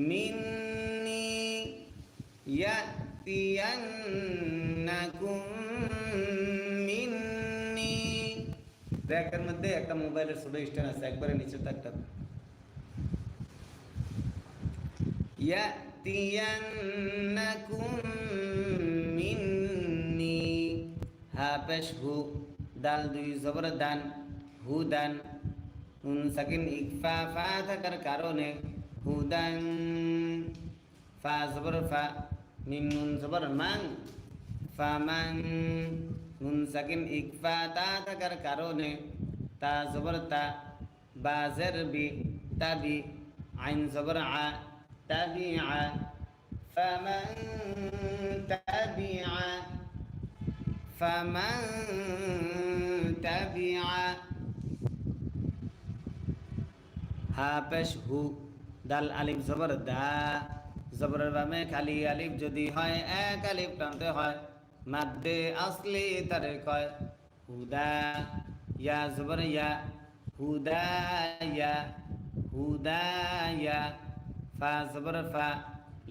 মিন্নি ইয়াতিয়ান্নাকুম মিন্নি। ব্র্যাকের মধ্যে একটা মোবাইলের ছোট স্ট্যান্ড আছে, একবারে নিচে তাকটা ইয়াতিয়ান্নাকুম মিন্নি হা পেশ হু দাল দুই জবর দান হুদান নুন সাকিন ইকফা ফা থাকার কারণে হুদান ফা জবর ফা মিম নুন জবর মান ফামান নুন সাকিন ইকফা তা থাকার কারণে তা জবর তা বা জের বি তাবি আইন জবর আ তাবিআ ফামান তাবিআ ফামান তাবিআ হা পেশ হু দাল আলিফ জবর দা জবরের বামে খালি আলিফ যদি হয় এক আলিফ টানতে হয় মাদ্দে আসলি তারে কয় হুদা ইয়া জবর ইয়া হুদায়া হুদায়া ফা জবর ফা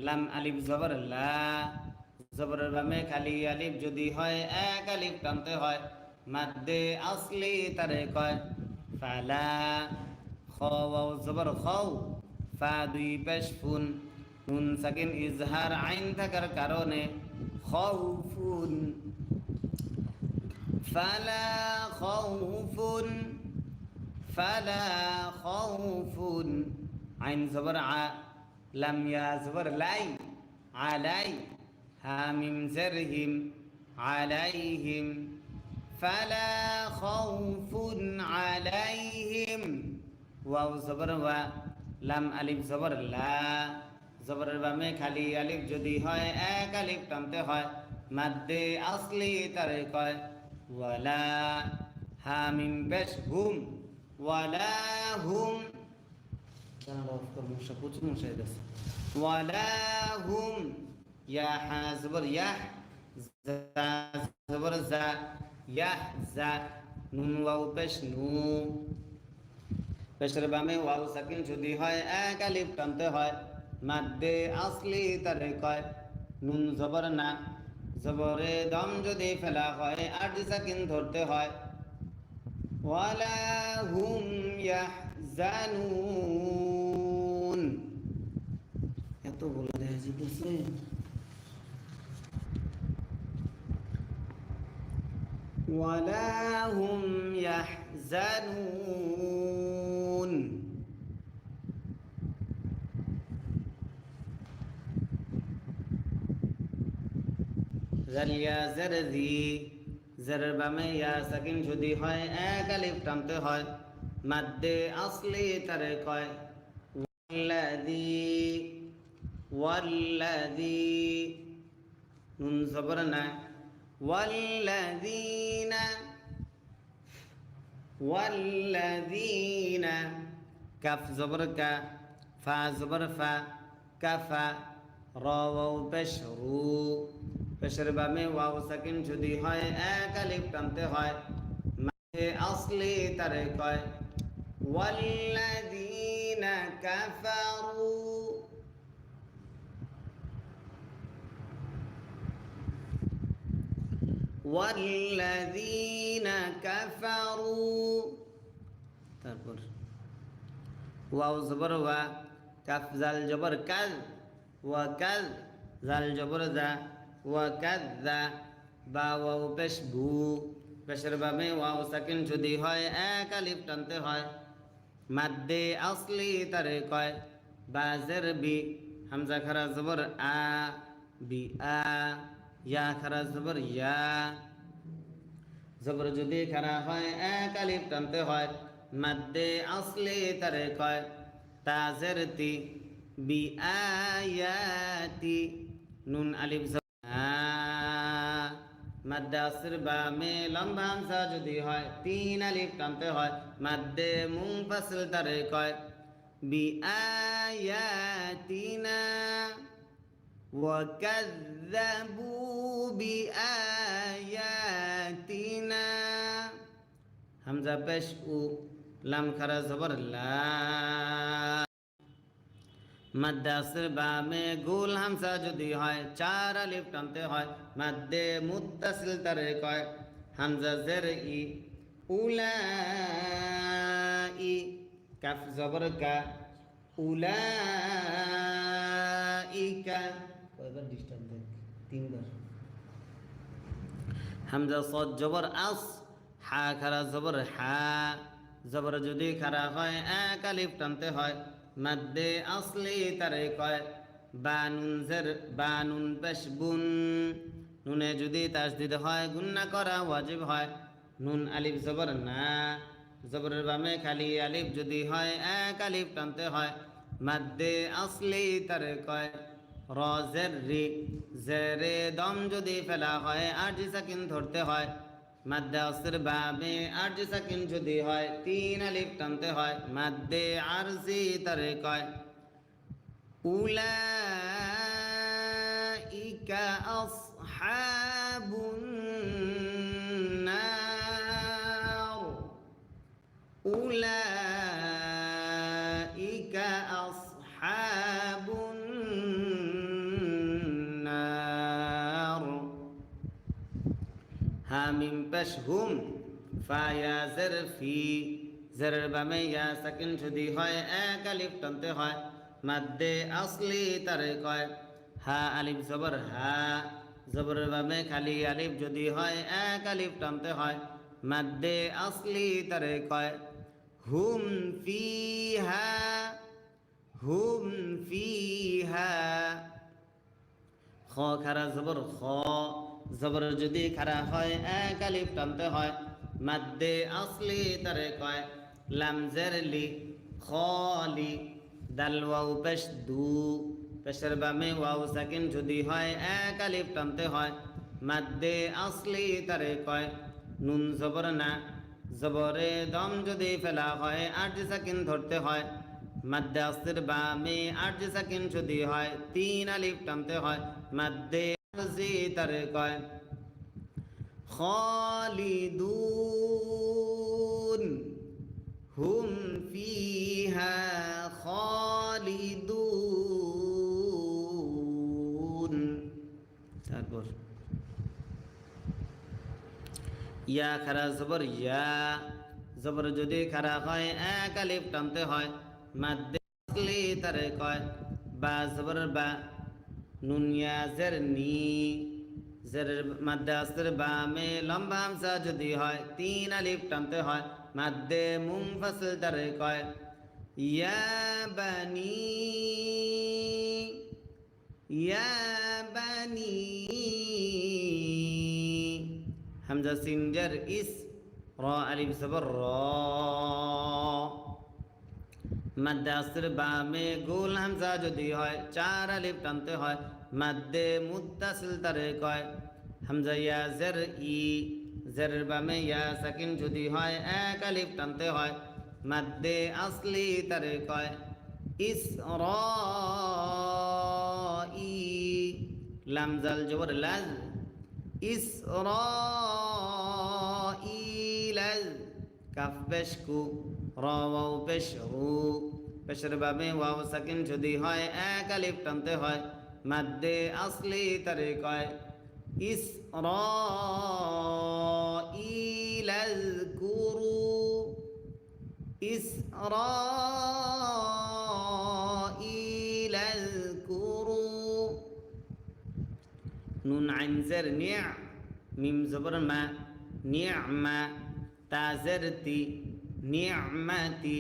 লাম আলিফ জবর লা জবরের বামে খালি আলিফ যদি হয় এক আলিফ টানতে হয় মাদ্দে আসলি তারে কয় ফালা খ ওয়াও জবর খাও ফা দুই পেশ ফুন নুন সাকিন ইজহার আইন থাকার কারণে খাউফুন ফালা খাউফুন ফালা খাউফুন আইন জবর আ লাম ইয়া জবর লাই আলাই হা মিম জেরহিম আলাইহিম ফালা খাউফুন আলাইহিম ওয়াও জবর ওয়া লাম আলিফ জবর লা জবরের বামে খালি আলিফ যদি হয় এক আলিফ টানতে হয় মাদ্দে আসলি তারে কয় ওয়ালা হা মিম পেশ হুম ওয়ালা হুম জানালা অফ কর মশা প্রচুর মশাই গেছে ওয়ালা হুম ইয়া হা জবর ইয়াহ জা জবর জা ইয়াহ জা নুন ওয়াও পেশ নু পেশের বামে ওয়াও সাকিন যদি হয় এক আলিফ টানতে হয় মাদ্দে আসলি তারে কয় নুন জবর না জবরে দম যদি ফেলা হয় আর সাকিন ধরতে হয় ওয়ালা হুম ইয়াহজানুন এত বলে দেয়া জিতেছে ওয়ালা হুম ইয়াহজানুন জালিয়া জারদি জারের বামে ইয়া সাকিন যদি হয় এক আলিফ টানতে হয় মাদ্দে আসলি তারে কয় ওয়াল্লাযী ওয়াল্লাযী নুন জবর না ওয়াল্লাযীনা ওয়াল্লাযীনা কাফ জবর কা ফা জবর ফা কাফা র ওয়াও পেশ রু পেশের বামে ওয়াও সাকিন যদি হয় এক আলিফ টানতে হয় মাঝে আসলি তারে কয় ওয়াল্লাযীনা কাফারু ওয়াল্লাযীনা কাফারু তারপর ওয়াও জবর ওয়া কাফ জাল জবর কাল ওয়া কাল জাল জবর জা ওয়া কাযযা বা ওয়াও পেশ ভু পেশের বামে ওয়াও সাকিন যদি হয় এক আলিফ টানতে হয় মাদ্দে আসলি তারে কয় বা জের বি হামজা খারা জবর আ বি আ ইয়া খারা জবর ইয়া জবর যদি খারা হয় এক আলিফ টানতে হয় মাদ্দে আসলি তারে কয় তাজের তি বি আয়াতি নুন আলিফ মাদ্দে আসর বা মে লম্বা হামজা যদি হয় তিন আলিফ টানতে হয় মাদ্দে মুনফাসিল তারে কয় বি আয়াতিনা وكذبوا بآياتنا হামজা পেশ উ লাম খারা জবর লা মাদ্দে আসর বা মে গুল হামজা যদি হয় চার আলিফ টানতে হয় মাদ্দে মুত্তাসিল তারে কয় হামজা জের ই উলাই কাফ জবর কা উলাইকা কয়বার ডিস্টার্ব দেখ তিনবার হামজা সদ জবর আস হা খারা জবর হা জবর যদি খারা হয় এক আলিফ টানতে হয় মাদ্দে আসলি তারে কয় বানুন জের বানুন পেশ বুন নুনে যদি তাসদিদ হয় গুন্না করা ওয়াজিব হয় নুন আলিফ জবর না জবরের বামে খালি আলিফ যদি হয় এক আলিফ টানতে হয় মাদ্দে আসলি তারে কয় র জের রি জেরে দম যদি ফেলা হয় আরজি সাকিন ধরতে হয় মাদ্দে আসর বামে আরজি সাকিন যদি হয় তিন আলিফ টানতে হয় মাদ্দে আরজি তারে কয় উলাইকা আসহাবুন নার উলাইকা আসহাবুন নার হামিম পেশ হুম ফায়া জের ফি জেরের বামে ইয়া সাকিন যদি হয় এক আলিফ টানতে হয় মাদ্দে আসলি তারে কয় হা আলিফ জবর হা জবরের বামে খালি আলিফ যদি হয় এক আলিফ টানতে হয় মাদ্দে আসলি তারে কয় হুম ফিহা হুম ফিহা খ খারা জবর খ জবর যদি খারা হয় এক আলিফ টানতে হয় মাদ্দে আসলি তারে কয় লাম জের লি খলি দাল ওয়াও পেশ দু পেশের বামে ওয়াও সাকিন যদি হয় এক আলিফ টানতে হয় মাদ্দে আসলি তারে কয় নুন জবর না জবরে দম যদি ফেলা হয় আরজি সাকিন ধরতে হয় মাদ্দে আসর বামে আরজি সাকিন যদি হয় তিন আলিফ টানতে হয় মাদ্দে আরজি তারে কয় খালিদুন হুম ফিহা খালিদুন তারপর ইয়া খারা জবর ইয়া জবর যদি খারা হয় এক আলিফ টানতে হয় মাদ্দে আসলি তারে কয় বা জবর বা নুন ইয়া জের নি জেরের মাদ্দে আসর বামে লম্বা হামজা যদি হয় তিন আলিফ টানতে হয় মাদ্দে মুনফাসিল তারে কয় ইয়া বানি হামজা সিন জের ইস র আলিফ জবর র মাদ্দে আসর বামে গোল হামজা যদি হয় চার আলিফ টানতে হয় মাদ্দে মুত্তাসিল তারে কয় হামজা ইয়া জের ই জেরের বামে ইয়া সাকিন যদি হয় এক আলিফ টানতে হয় মাদ্দে আসলি তারে কয় ইসরাঈ লাম জাল জবর লাজ ইসরাঈল কাফ পেশ কু র ওয়াও পেশ রু পেশের বামে ওয়াও সাকিন যদি হয় এক আলিফ টানতে হয় মাদ্দে আসলি তারে কয় ইসরাঈল আযকুরু ইসরাঈল আযকুরু নুন আইন জের নিয়া মিম জবর মা নি'মা তা জের তি নি'মাতি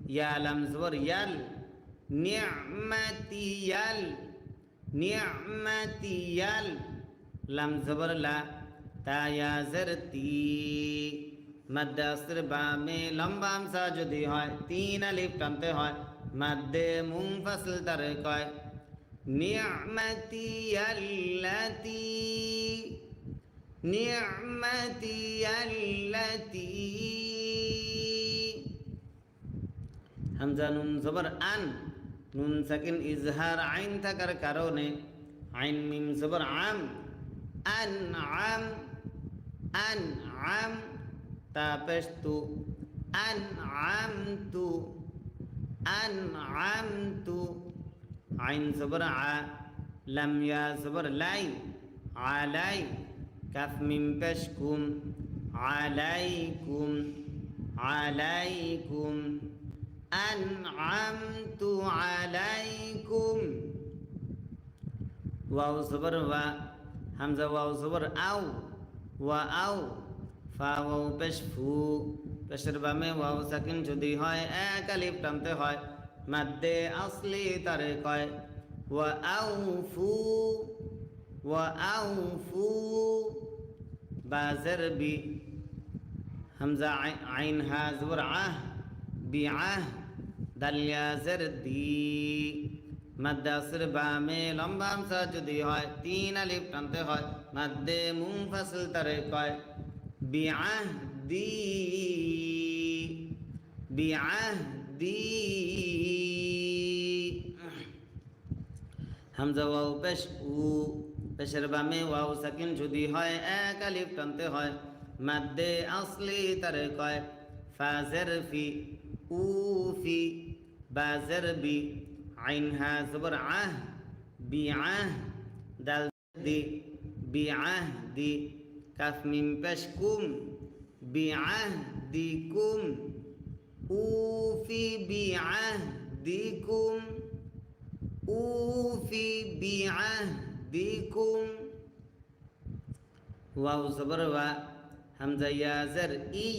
ইয়া লাম জবর ইয়াল নি'মাতিয়াল নি'মাতিয়াল লাম জবর লা তা ইয়া জের তি মাদ্দে আসর বামে লম্বা হামজা যদি হয় তিন আলিফ টানতে হয় মাদ্দে মুনফাসিল তারে কয় নি'মাতি আল্লাতি নি'মাতি আল্লাতি হামজা নুন জবর আন নুন সাকিন ইজহার আইন থাকার কারণে আইন মিম জবর আম আনআম আনআম তা পেশ তু আনআমতু আনআমতু আইন জবর আ লাম ইয়া জবর লাই আলাই কাফ মিম পেশ কুম আলাইকুম আলাইকুম আনআমতু আলাইকুম ওয়াও জবর ওয়া হামজা ওয়াও জবর আও ওয়া আও ফা ওয়াও পেশ ফু পেশের বামে ওয়াও সাকিন যদি হয় এক আলিফ টানতে হয় মাদ্দে আসলি তারে কয় ওয়া আউফু ওয়া আউফু বাজের বি হামজা আইন হা জবর আহ বিআহ দালিয়া জের দি মাদ্দে আসর বামে লম্বা হামজা যদি হয় তিন আলিফ টানতে হয় মাদ্দে মুনফাসিল তারে কয় বিআহদি বিআহদি হামজা ওয়াও পেশ উ পেশের বামে ওয়াও সাকিন যদি হয় এক আলিফ টানতে হয় মাদ্দে আসলি তারে কয় ফাজের ফি উফি বাজের বি আইন হা জবর আহ বিআহ দাল দি বিআহদি কাফ মিম পেশ কুম বিআহদিকুম উফি বিআহদিকুম উফি বিআহদিকুম ওয়াও জবর ওয়া হামজা ইয়া জের ই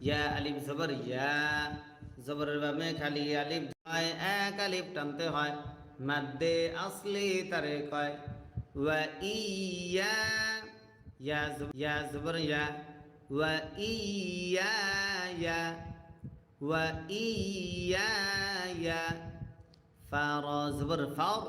ইয়া আলিফ জবর ইয়া জবরের বামে খালি আলিফ হয় এক আলিফ টানতে হয় মাদ্দে আসলি তারে কয় ওয়া ইয়া ইয়া জবর ইয়া ওয়া ইয়া ওয়া ইয়া ফা রা জবর ফার